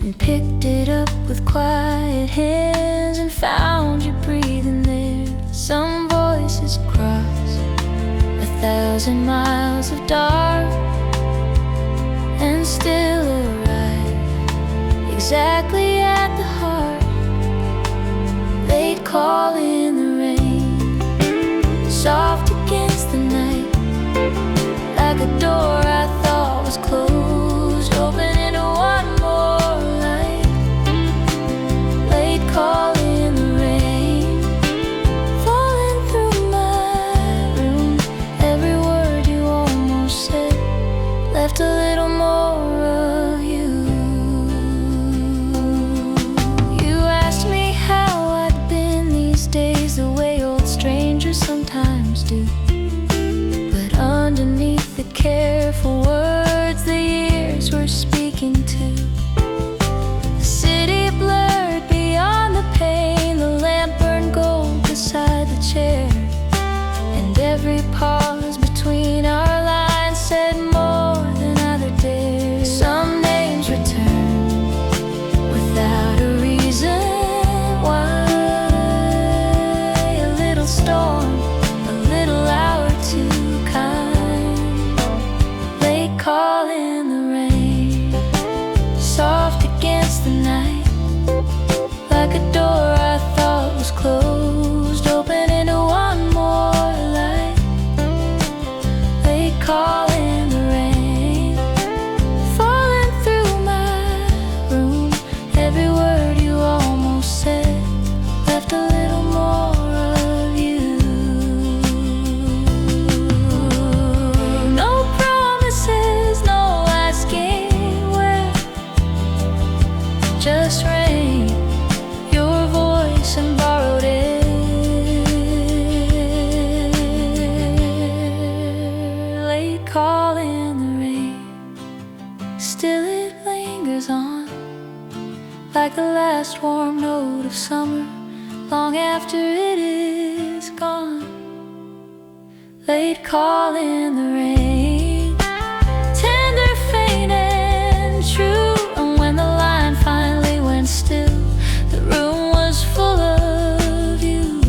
and picked it up with quiet hands and found you breathing there. Some voices cross 1,000 miles of dark and still arrive exactly at the heart. They'd call in the rain, soft against the night, like a door I thought was closed, open into one more light. They'd call in the rain, falling through my room. Every word you almost said left a little more of you. You asked me how I'd been these days, the way old strangers sometimes do. But underneath the careful words the years were speaking to, the city blurred beyond the pain, the lamp burned gold beside the chair, and every pause between our lines said more than either dared. Some names returned without a reason why. A little storm, a little hour too kind. They call in the rain, soft against the night, like a door I thought was closed, open into one more light. They call in the rain, falling through my room. Every word you almost said left a little more of you. No promises, no asking where, just rain, your voice and borrowed air. Late call in the rain, still it lingers on, like the last warm note of summer, long after it is gone. Late call in the rain, tender, faint and true. And when the line finally went still, the room was full of you.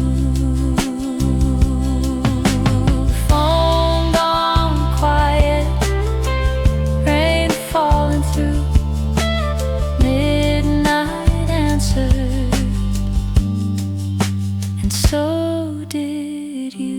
Phone gone quiet, rain falling through, midnight answered, and so did you.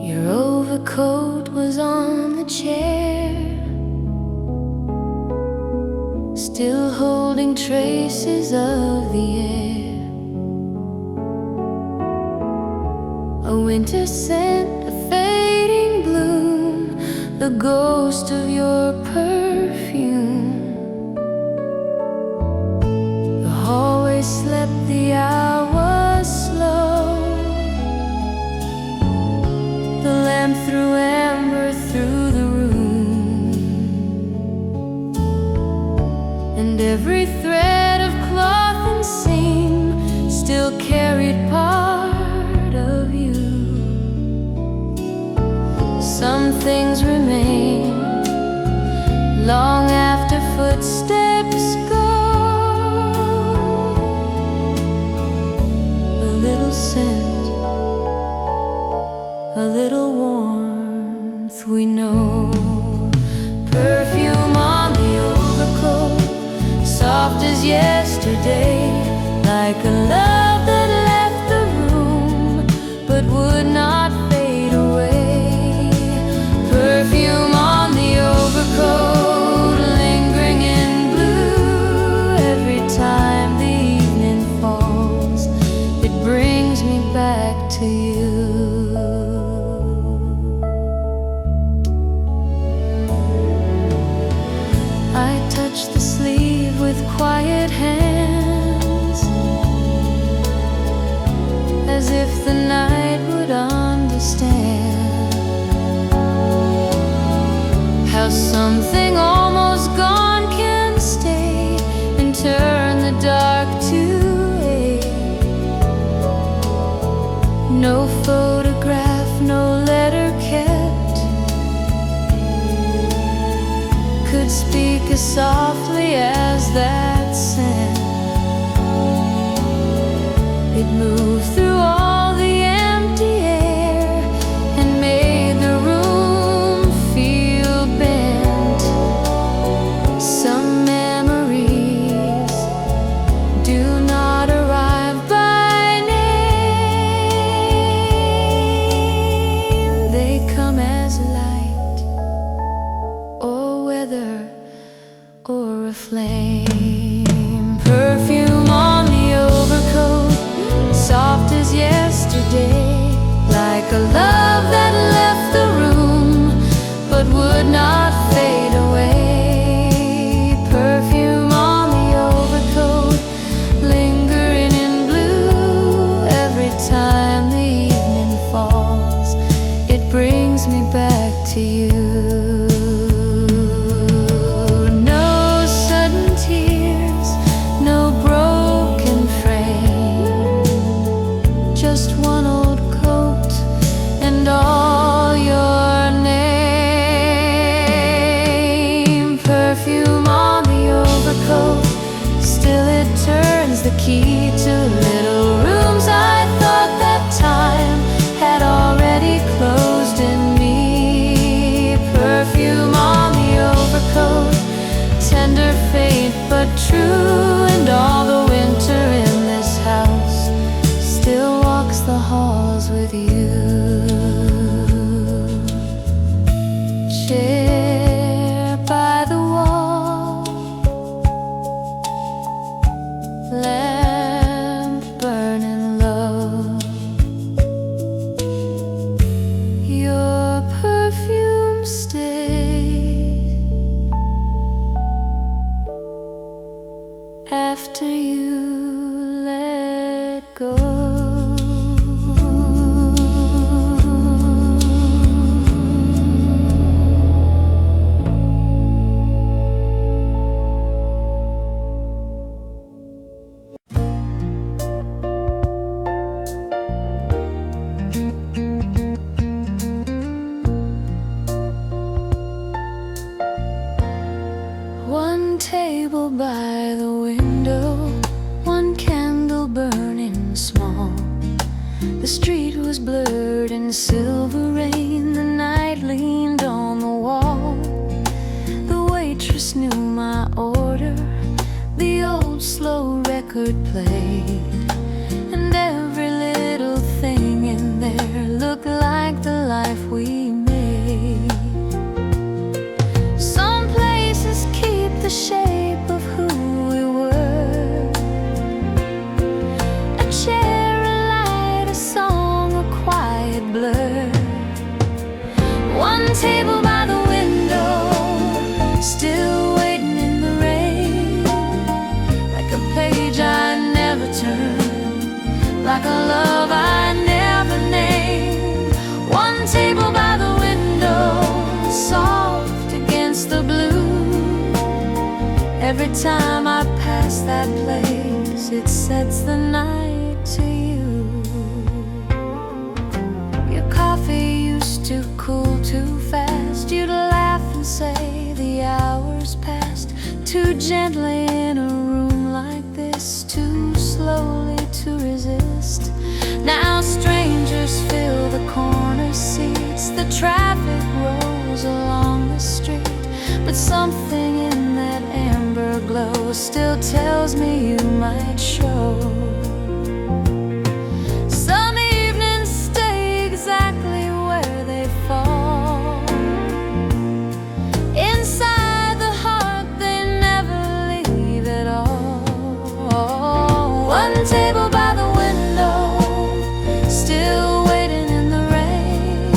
Your overcoat was on the chair, still holding traces of the air. A winter scent, a fading bloom, the ghost of your perfume. The hallway slept, the hours slow. The lamp threw amber through the room, and every thread of cloth and seam still carried part of you. Some things remain long after footsteps go. A little scent, a little warmth, we know. Perfume on the overcoat, soft as yesterday, like a love that left the room but would not fade away. Perfume on the overcoat, lingering in blue. Every time the evening falls, it brings me back to you. something almost gone can stay and turn the dark to day. No photograph, no letter kept could speak as softly as that scent. It moved through all the empty air and made the room feel bent. Some memories do not arrive by name. They come as light or weather or a flame. Perfume on the overcoat, soft as yesterday, like a love that left the room but would not fade away. Perfume on the overcoat, lingering in blue. Every time the evening falls, it brings me back to you. No sudden tears, no broken frame, just one old coat and all your name. Perfume on the overcoat, still it turns the key to little rooms I thought that time had already closed in me. Perfume on the overcoat, tender, faint but true, and all the winter in this house still walks the halls with you. Chair by the wall, lamp burning low, your perfume stays after you let go. One table by the window, one candle burning small. The street was blurred in silver rain, the night leaned on the wall. The waitress knew my order, the old slow record played, and every little thing in there looked like the life we made. Some places keep the shape of who we were. A chair, a light, a song, a quiet blur. One table by the window, still waiting in the rain, like a page I never turned, like a love I never named. One table by the window, soft against the blue. Every time I pass that place, it sets the night to you. Your coffee used to cool too fast. You'd laugh and say the hours passed too gently in a room like this, too slowly to resist. Now strangers fill the corner seats, the traffic rolls along the street, but something in that amber glow still tells me you might show. Some evenings stay exactly where they fall. Inside the heart they never leave at all. One table by the window, still waiting in the rain,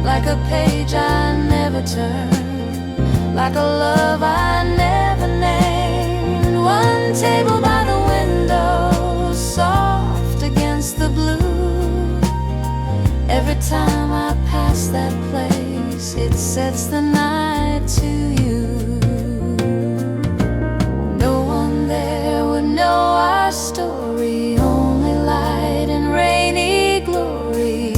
like a page I never turned, like a love I never named. One table by the window, soft against the blue. Every time I pass that place, breeze, it sets the night to you. No one there would know our story, only light and rainy glory.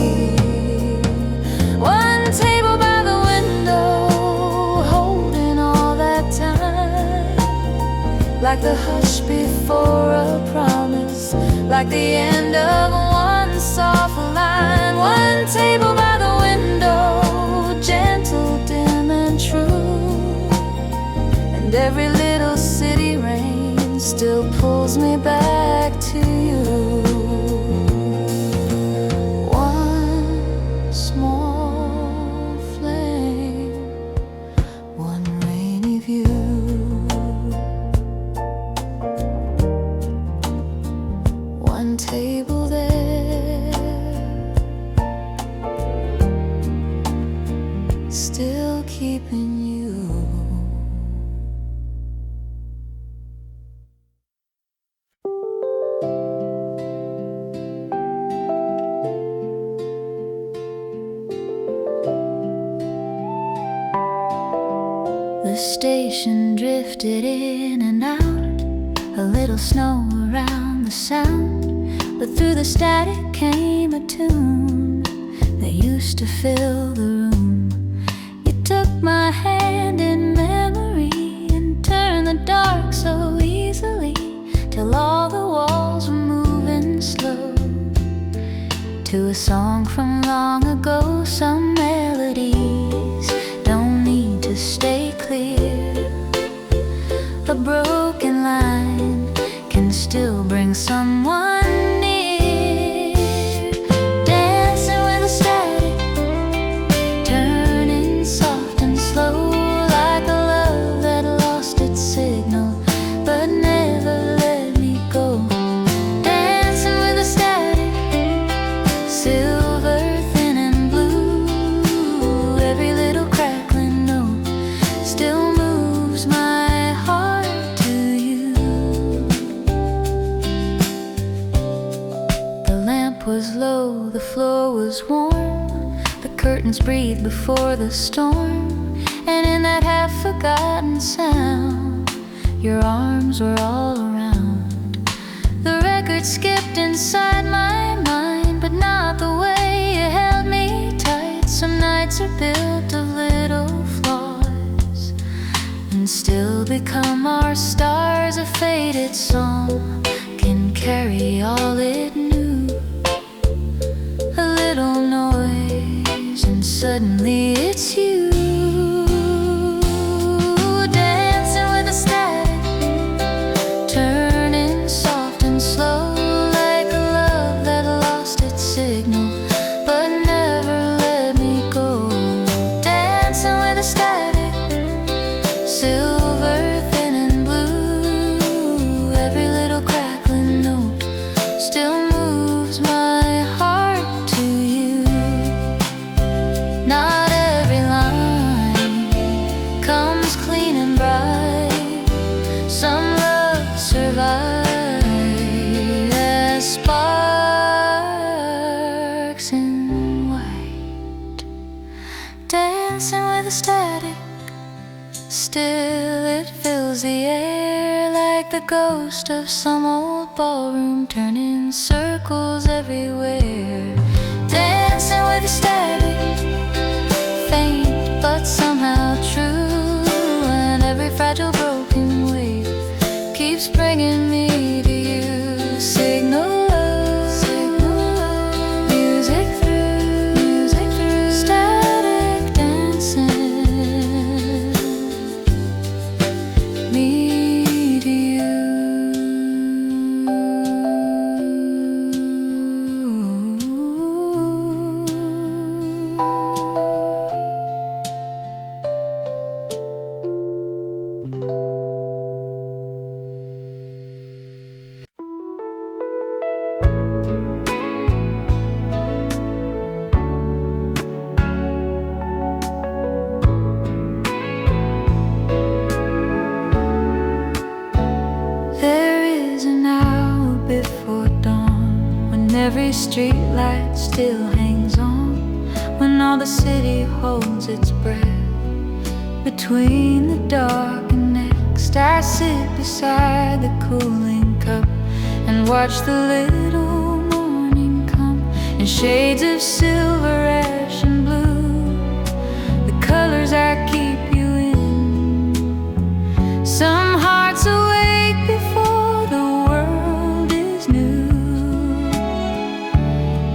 One table by the window, holding all that time, like the hush before a promise, like the end of one soft line. One table by the window, gentle, dim and true, and every little city rain still pulls me back to you. One small flame, one rainy view. One table there, still keeping you. The station drifted in and out, a little snow around the sound, but through the static came a tune that used to fill the room. You took my hand in memory and turned the dark so easily, till all the walls were moving slow to a song from long ago. Some melodies don't need to stay clear. A broken line can still bring someone near. Dancing with the static, turning soft and slow, like a love that lost its signal but never let me go. Dancing with the static, silver thin and blue, every little crackling note still moves my heart to you. The lamp was low, the floor was warm, the curtains breathed before the storm, and in that half-forgotten sound, your arms were all around. The record skipped inside my mind, but not the way you held me tight. Some nights are built of little flaws and still become our stars. A faded song can carry all it knew. A little noise and suddenly it's you. Dancing with the static, turning soft and slow, like a love that lost its signal but never let me go. Dancing with the static, silver thin and blue, every little crackling note still moves my heart to you. Not every line comes clean and bright. Some love survives as sparks in white. Dancing with the static, still it fills the air, like the ghost of some old ballroom, turning circles everywhere. Dancing with the static, faint but somehow true, and every fragile broken wave keeps bringing me to you. Signal love, music through, static dancing, me to you. There is an hour before dawn, when every street light still hangs on, when all the city holds its breath. Between the dark and next, I sit beside the cooling cup and watch the little morning come in shades of silver, ash and blue, the colors I keep you in. Some hearts awake before the world is new,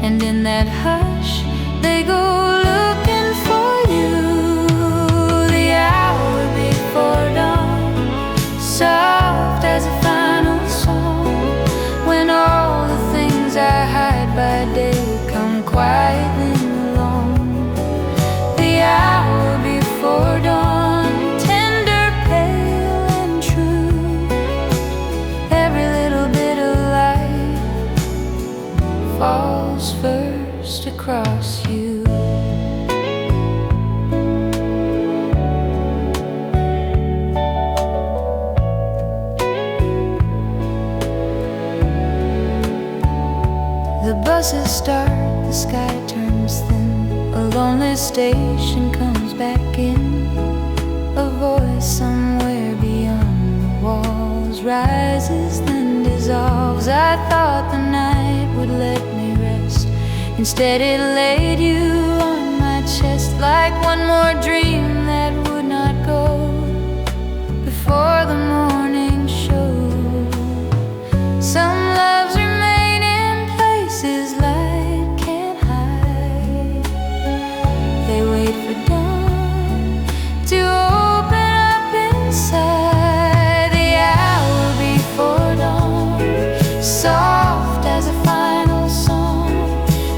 and in that hush they go looking for you. The hour before dawn, soft as a final song, when all the things I hide by day come quietly along. The hour before dawn, tender, pale and true, every little bit of light falls first across you. The buses start, the sky turns thin, a lonely station comes back in. A voice somewhere beyond the walls rises then dissolves. I thought the night would let me rest, instead it laid you on my chest like one more dream that would not go before the morning showed. Some loves remain in places light can't hide. They wait for dawn to open up inside. The hour before dawn, soft as a final song,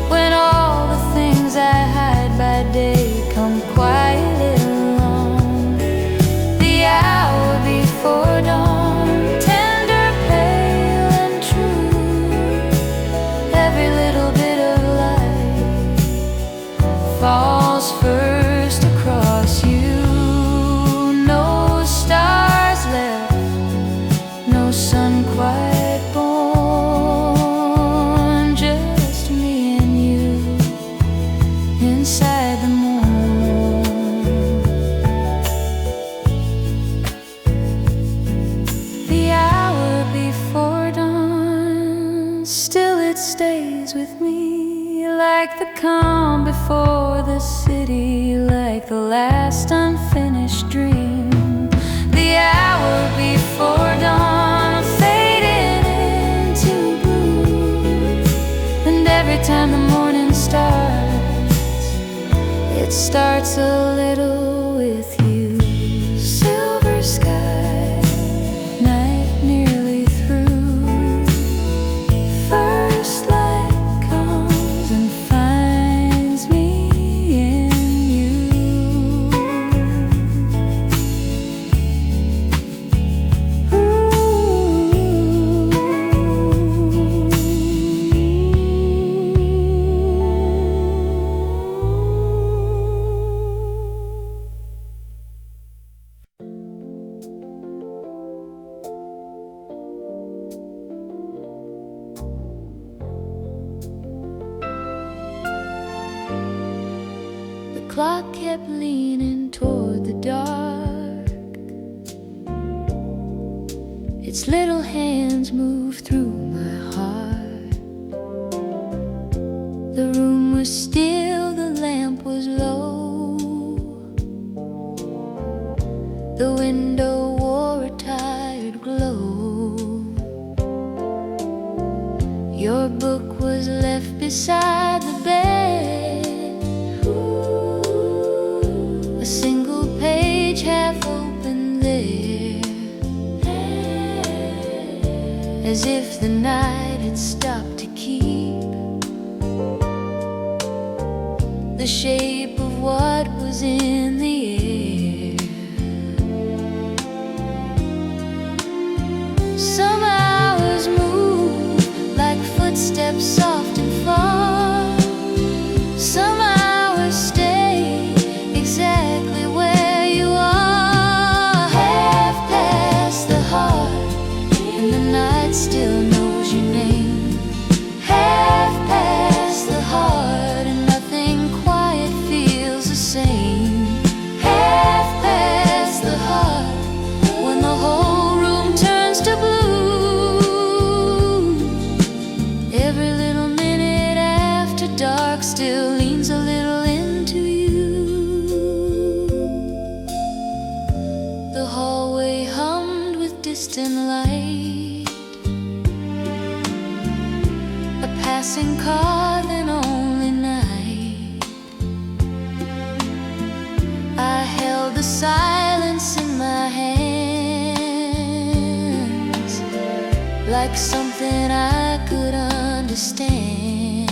when all the things I hide by day come quietly along. The hour before dawn, tender, pale and true, every little bit of light falls first across you. No stars left, no sun quite born, just me and you inside the morn. The hour before dawn, still it stays with me, like the calm before the city, like the last unfinished dream. The hour before dawn, fading into blue, and every time the morning starts, it starts a little with you. Silver sky, night nearly through, first light comes and finds me in you. The clock kept leaning toward the dark. Its little hands moved through my heart. The room was still, the lamp was low. The window wore a tired glow. Your book was left beside the bed. A single page half open there, as if the night had stopped to keep the shape of what was in the air. Some hours move like footsteps soft and far. Some hours stay exactly where you are. Half past the heart, and the night still knows your name. Half past the heart, and nothing quiet feels the silence in my hands like something I could understand.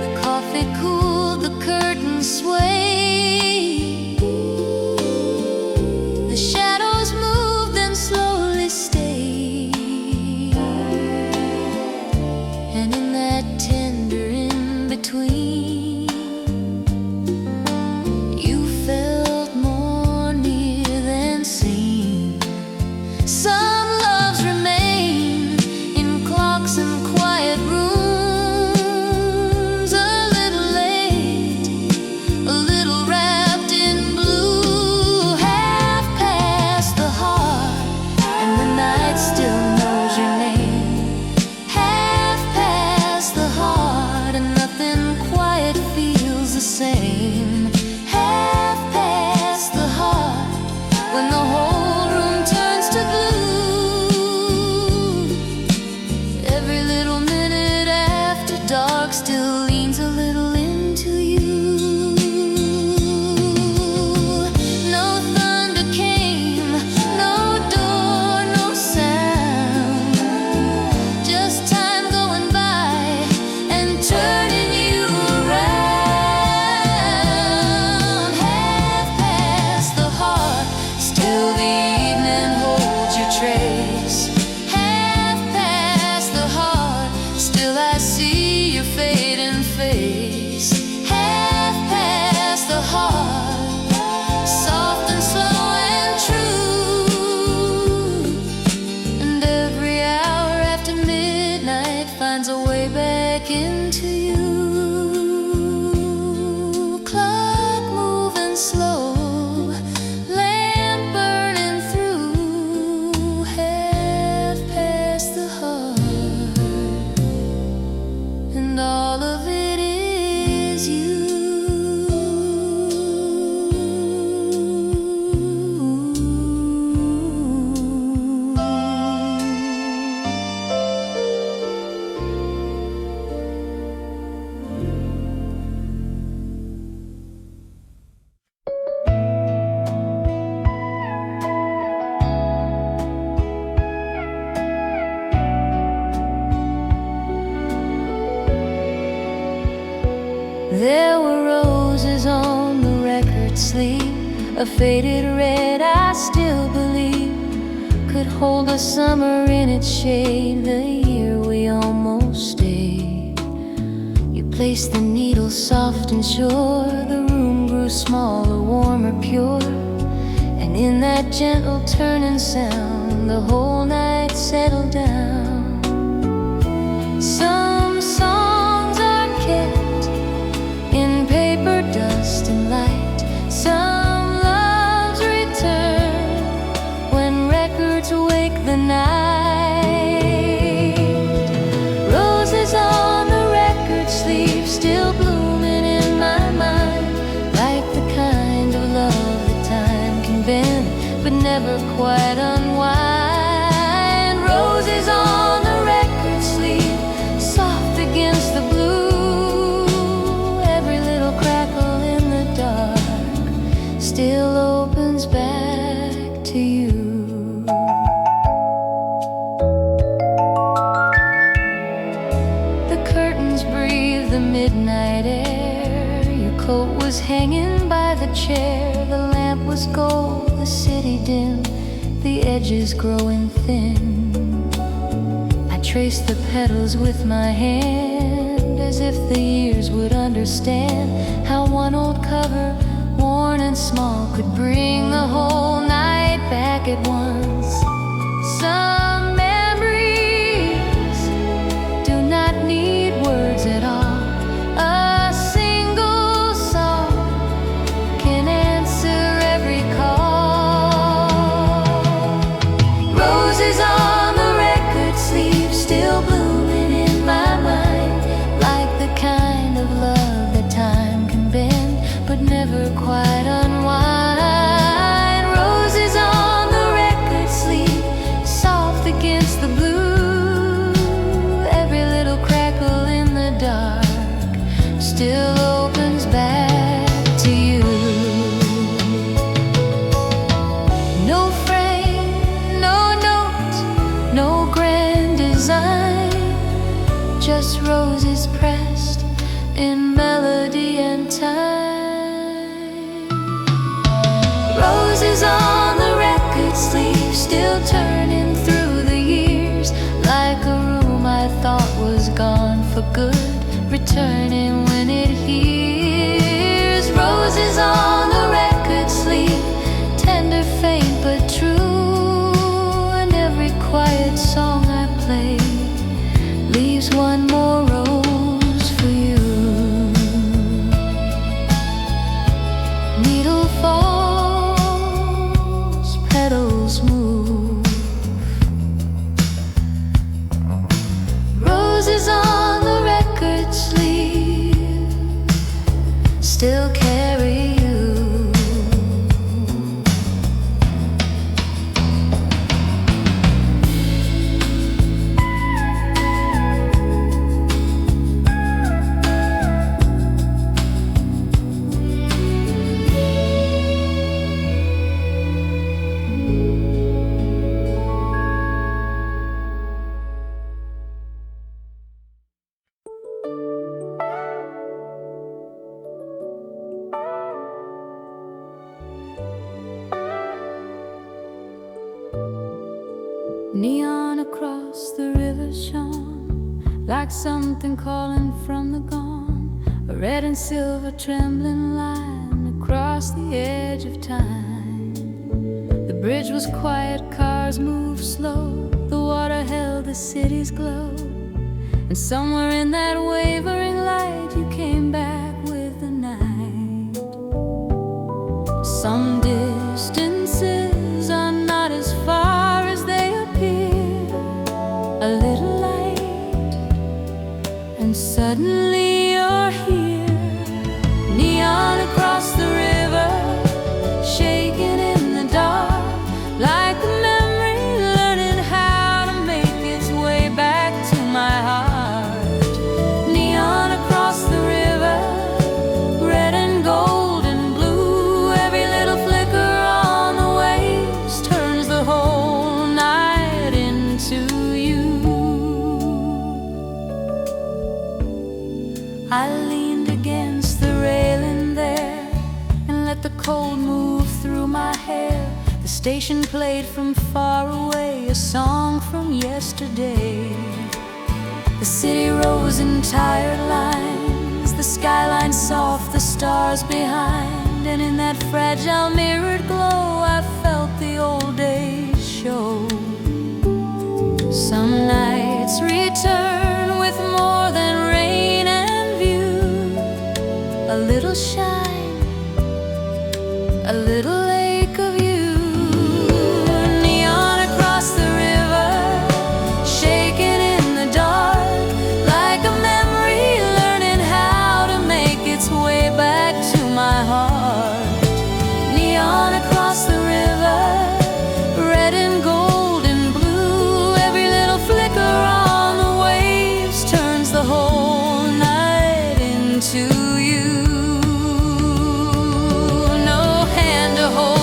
The coffee cooled, the curtains swayed, the shadows moved and slowly stayed, and in that tender in-between you felt more near than seen. Some loves remain in clocks and quiet rooms, a little late, a little wrapped in blue, half past the heart, and the night still knows your name. Half past the heart, and nothing quite feels the same. Half past the heart, when the whole room turns to gloom. Every little minute after dark still leans a little into you. No thunder came, no door, no sound, just time going by and turning you around. Half past the heart, still the evening holds your trace. Half past the heart, still I see your fading face. Half past the heart, soft and slow and true, and every hour after midnight finds a way back into you. Clock moving slow, lamp burning through, half past the heart, and all of it is you. There were roses on the record sleeve, a faded red I still believe could hold a summer in its shade, the year we almost stayed. You placed the needle soft and sure, the room grew smaller, warmer, pure, and in that gentle turning sound the whole night settled down. Some songs are kept in paper dust and light, some loves return when records wake the night. Roses on the record sleeve still blooming in my mind, like the kind of love that time can bend but never quite unwind. Roses on the record sleeve, soft against the blue, every little crackle in the dark still opens back to you. The curtains breathe the midnight air, your coat was hanging by the chair, the lamp was gold, the city dim, the edges growing thin. I traced the petals with my hand, as if the years would understand how one old cover, worn and small, could bring the whole night back at once. Some memories do not need words at all. A single song can answer every call. Roses on the record sleeve still blooming in my mind, like the kind of love that time can bend but never quite unwind. Roses on the record sleeve, soft against the blue, every little crackle in the dark still opens back to you. roses pressed in melody and time. Roses on the record sleeve, still turning through the years, like a room I thought was gone for good, returning when it hears. Roses on the record sleeve, tender, faint but true, and every quiet song I play leaves one more rose for you. Needle falls, petals move. Roses on the record sleeve still carry you. Neon across the river shone like something calling from the gone, a red and silver trembling line across the edge of time. The bridge was quiet, cars moved slow, the water held the city's glow, and somewhere in that wavering light you came back with the night. Some distances are not as far as they appear, a little light, and suddenly you're here. Neon across the river, shaking in the dark, like a memory learning how to make its way back to my heart. Neon across the river, red and gold and blue, every little flicker on the waves turns the whole night into you. I leaned against the railing there and let the cold move through my hair. The station played from far away a song from yesterday. The city rose in tired lines, the skyline soft, the stars behind, and in that fragile mirrored glow I felt the old days show. Some nights return with more than rain and view, a little shine, a little lake of you. Neon across the river, shaking in the dark, like a memory learning how to make its way back to my heart. Neon across the river, red and gold and blue, every little flicker on the waves turns the whole night into you. No hand to hold,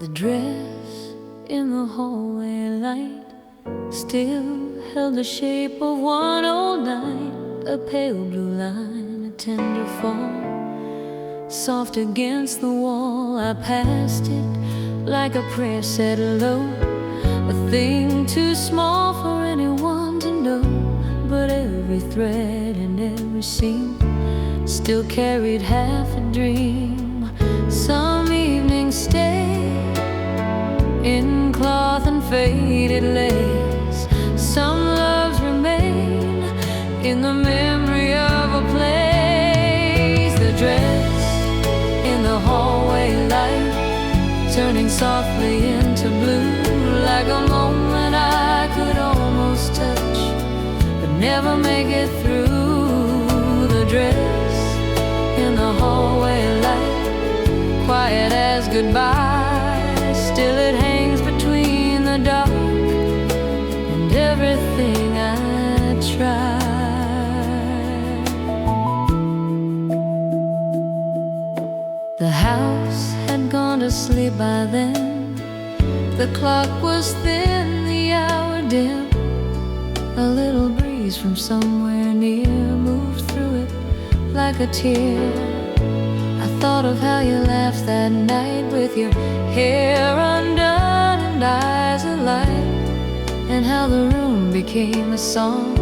The dress in the hallway light still held the shape of one old night. A pale blue line, a tender fall, soft against the wall. I passed it like a prayer said low, a thing too small for anyone to know. But every thread and every seam still carried half a dream. Some evenings stay in cloth and faded lace. Some loves remain in the memory of a place. The dress in the hallway light, turning softly into blue, like a moment I could almost touch, but never make it through. The dress in the hallway light, quiet as goodbye, still it hangs between the dark and everything I tried. The house had gone to sleep by then. The clock was thin, the hour dim. A little breeze from somewhere near moved through it like a tear. I thought of how you laughed that night with your hair undone and eyes alight, and how the room became a song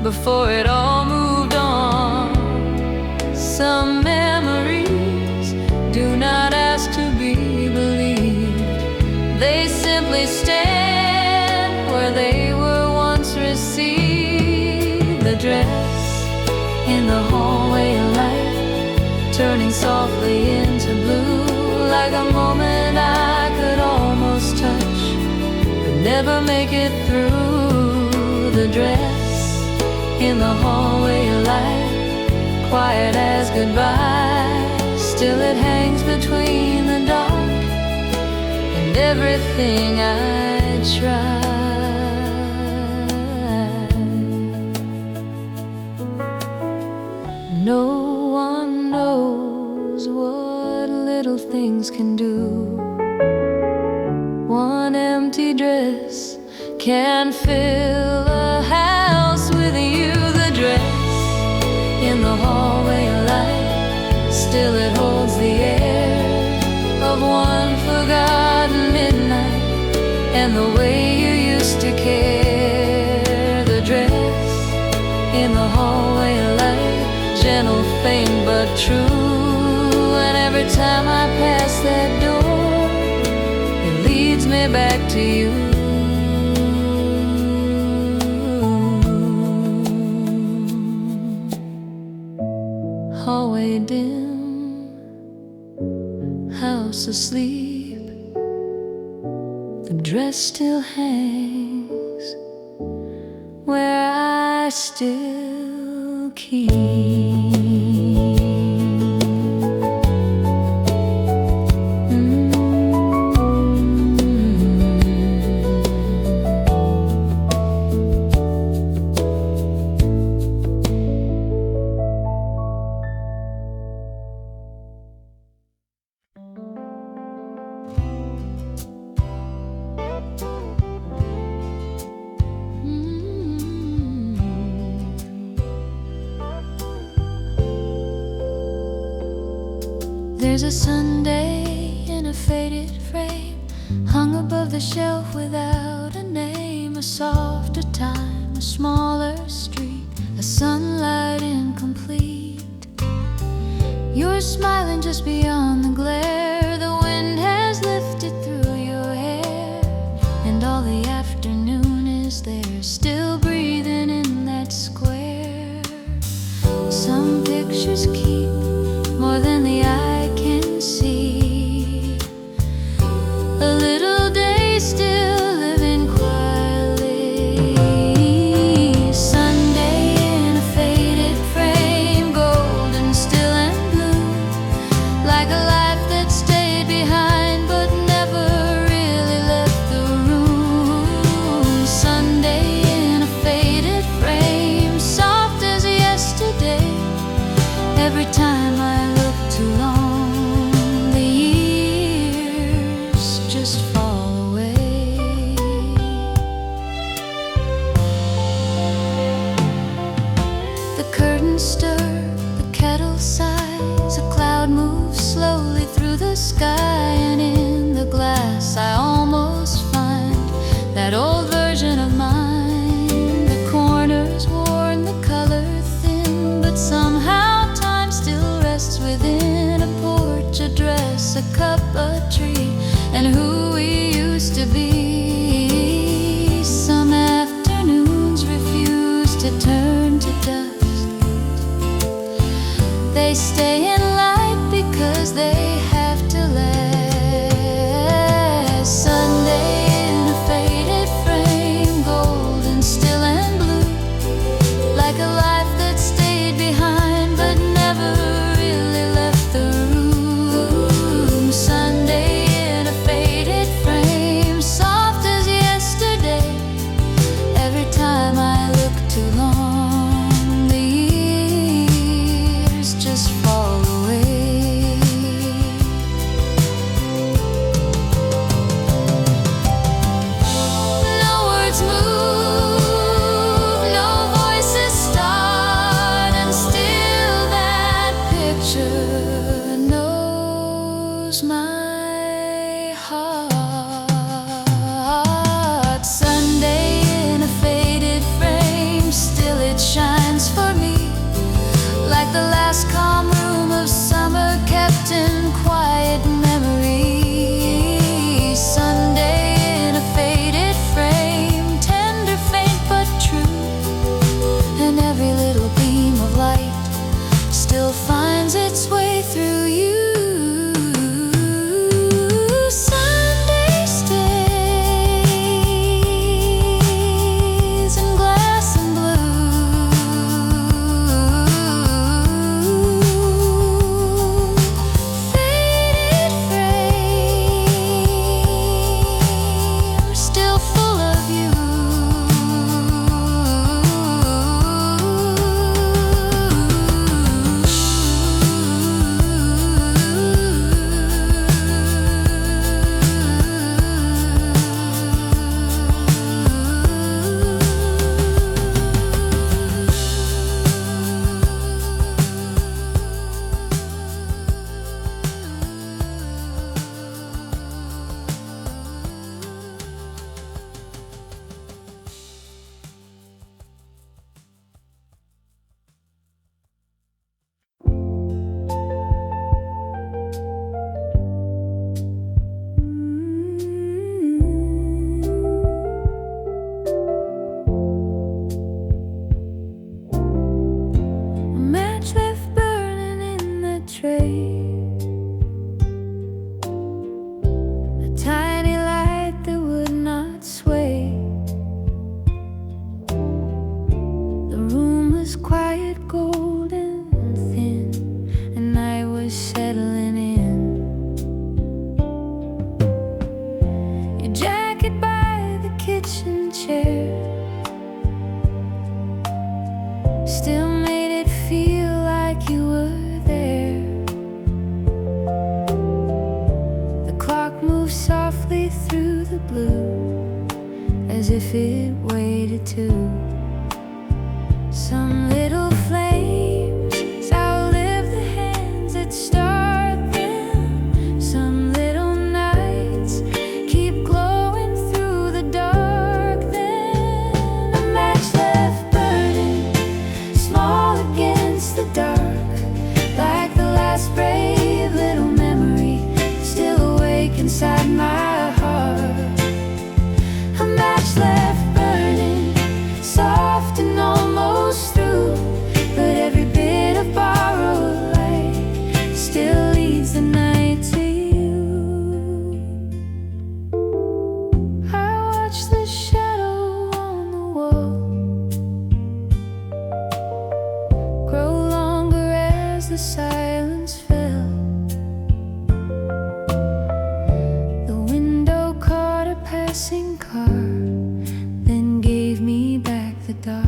before it all moved on. Some memories do not ask to be believed, they simply stand where they were once received. The dress in the hallway light, turning softly into blue, like a moment I could almost touch, but never make it through. The dress in the hallway light, quiet as goodbye, still it hangs between the dark and everything I tried. No one knows what little things can do. One empty dress can fill a house with you. The dress in the hallway light, still it holds the air of one forgotten midnight, and the way you used to care. The dress in the hallway light, gentle, faint but true, and every time I pass that door, it leads me back to you. Hallway dim, house asleep, the dress still hangs where I still keep. There's a Sunday in a faded frame, hung above the shelf without a name. A softer time, a smaller street, a sunlight incomplete. You're smiling just beyond the glare. The wind has lifted through your hair, and all the afternoon is there, still breathing in that square. Some pictures keep more than the eye can see. A little day still living quietly. Sunday in a faded frame, golden, still and blue, like a life that's but tree and who we used to be. Some afternoons refuse to turn to dust. They stay in light because they have to last. Sunday in a faded frame, golden, still and blue, like a life that stayed behind but never really left the room. Sunday in a faded frame, soft as yesterday. Every time I look too long, the years just fall away. No words move, no voices start, and still that picture knows my heart. Sunday in a faded frame, still it shines for me, like the last calm room of summer kept in quiet memory. Sunday in a faded frame, tender, faint but true, and every little beam of light still finds its way through you. Sunday stays in glass and blue, faded frame, still full of you. A match left burning in the tray, a tiny light that would not sway. The room was quiet, golden, thin, and I was settling in. Your jacket by the kitchen chair still made it feel like you were there. The clock moved softly through the blue, as if it waited too. Some little flames outlive the hands that start them. Some little nights keep glowing through the dark. Then a match left burning, small against the dark, like the last brave little memory still awake inside my heart. A match left burning, soft and almost through, but every bit of borrowed light still leads the night to you. I watch the shadow on the wall grow longer as the silence fell. The window caught a passing car, then gave me back the dark.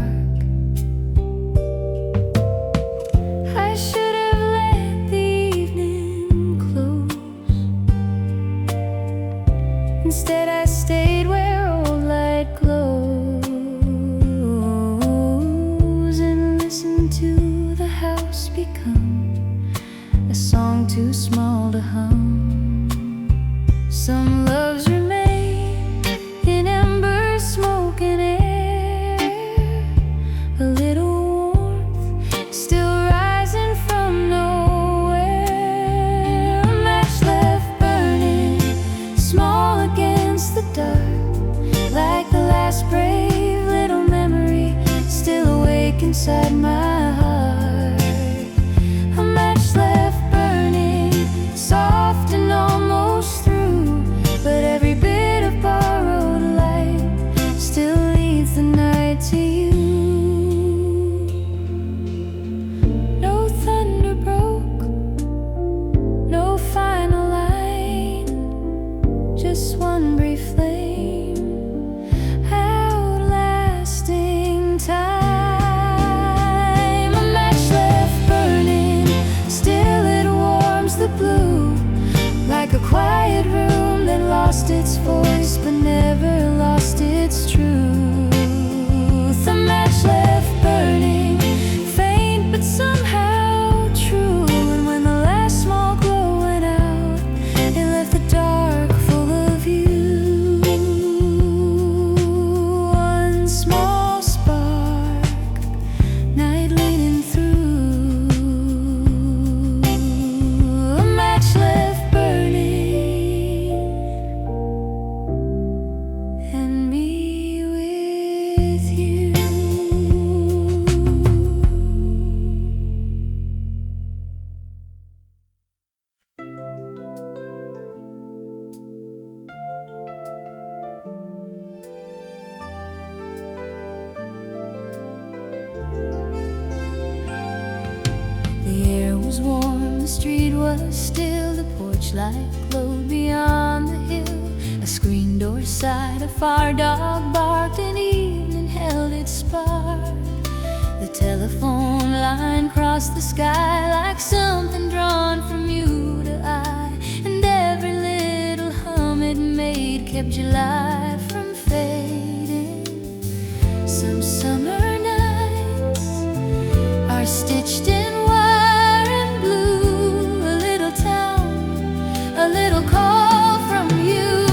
I should have let the evening close. Instead I stayed where old light glows and listened to the house become a song too small to hum. Some loves remain in embers, smoke and air, a little warmth still rising from nowhere. A match left burning, just one brief flame, outlasting time. A match left burning, still it warms the blue, like a quiet room that lost its voice but never lost its truth. A match left burning, faint but somehow true. And when the last small glow went out, it left the dark full of you. One small spark, night leaning through. A match left burning, and me with you. The air was warm, the street was still, the porch light glowed beyond the hill. A screen door sighed, a far dog barked, and evening held its spark. The telephone line crossed the sky like something drawn from you to I, and every little hum it made kept July from fading. Some summer nights are stitched in wire and blue. A little town, a little call from you.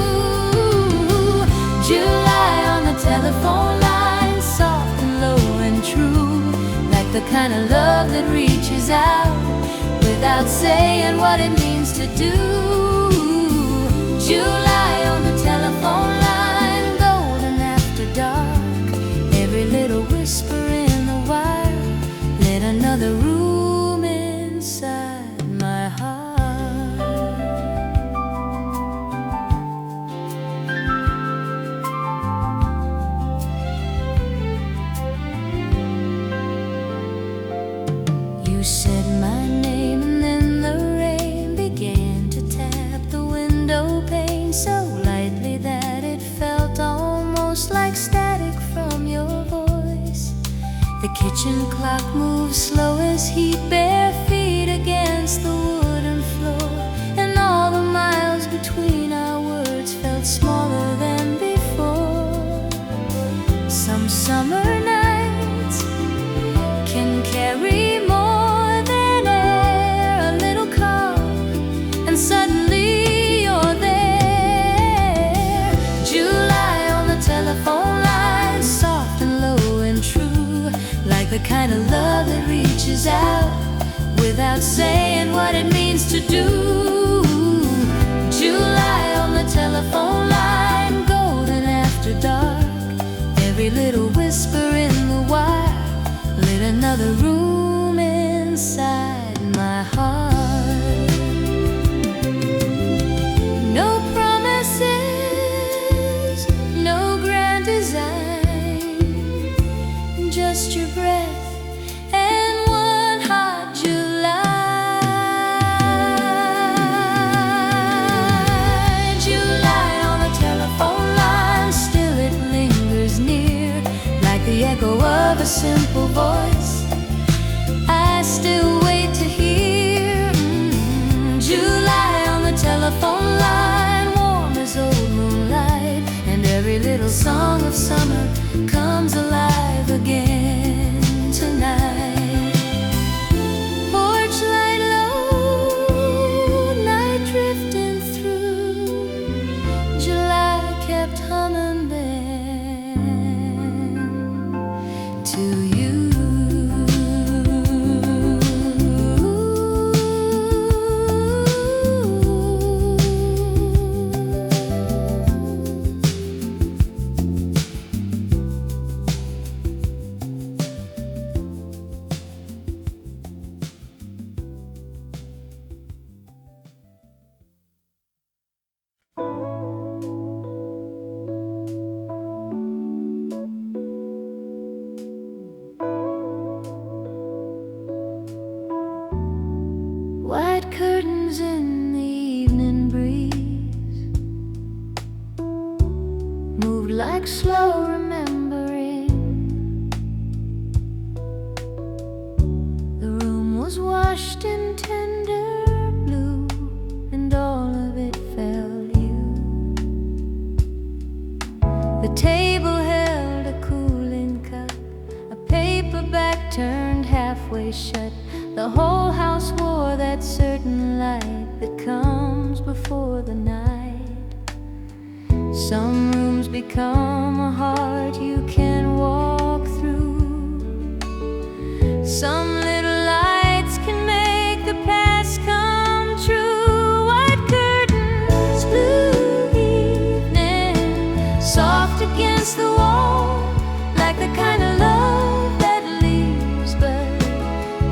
July on the telephone line, soft and low and true, like the kind of love that reaches out without saying what it means to do. July on the telephone line, golden after dark, every little whisper in the wire lit another room inside my heart. You said my name and then the rain began to tap the window pane so lightly that it felt almost like static from your voice. The kitchen clock moved slow as heat, bare feet against the wooden floor, and all the miles between our words felt smaller than before. Some summer nights can carry more than air, a little calm, and suddenly you're there. July on the telephone line, soft and low and true, like the kind of love that reaches out without saying what it means to do. July on the telephone line, golden after dark, every little whisper in the wire lit another room inside my heart. No promises, no grand design, just your breath and one hot July. July on the telephone line, still it lingers near, like the echo of a simple voice I still wait to hear. July on the telephone line, warm as old moonlight, and every little song of summer comes alive again tonight. Porch light low, night drifting through, July kept humming back to you. moved like slow remembering. The room was washed in tender blue, and all of it felt you. The table held a cooling cup, a paperback turned halfway shut. The whole house wore that certain light that comes before the night. Some rooms become a heart you can walk through. Some little lights can make the past come true. White curtains, blue evening, soft against the wall, like the kind of love that leaves but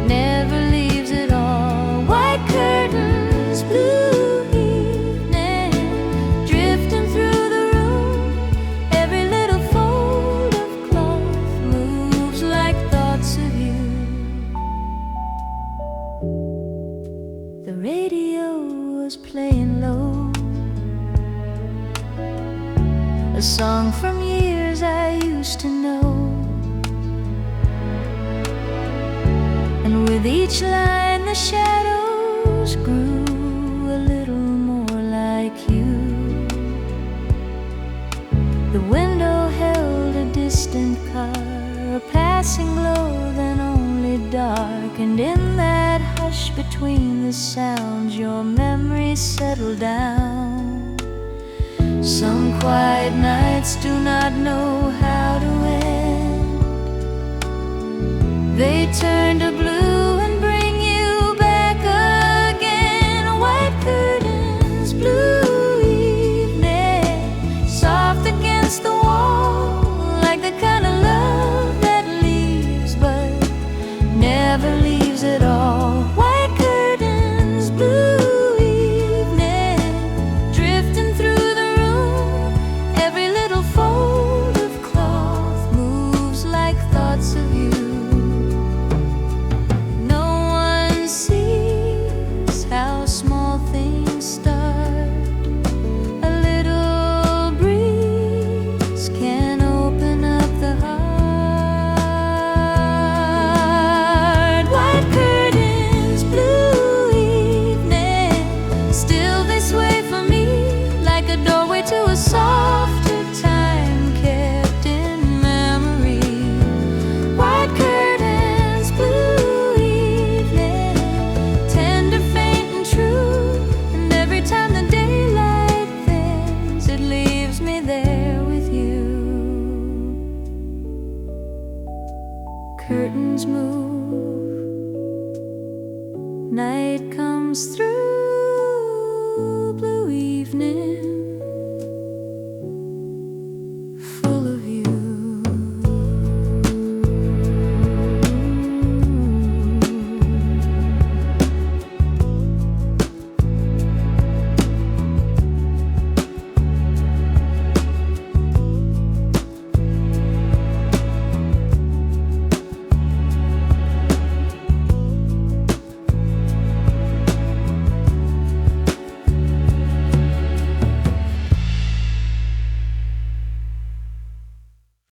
never leaves at all. White curtains, blue evening, drifting through the room. Every little fold of cloth moves like thoughts of you. The radio was playing low, a song from years I used to know. And with each line the shadows grew a little more like you. The window held a distant car, a passing glow, then only dark. And in that hush between the sounds, your memories settled down. Some quiet nights do not know how to end. They turn to blue and bring you back again. White curtains, blue evening, soft against the wall, like the kind of love that leaves but never leaves at all. White curtains, blue evening, drifting through the room. Every little fold of cloth moves like thoughts of you. No one sees how small things start. A little breeze can open up the heart. White curtains, blue evening, still they sway for me, like a doorway to a softer time kept in memory. White curtains, blue evening, tender, faint and true. And every time the daylight thins, it leaves me there with you. Curtains move, night comes through.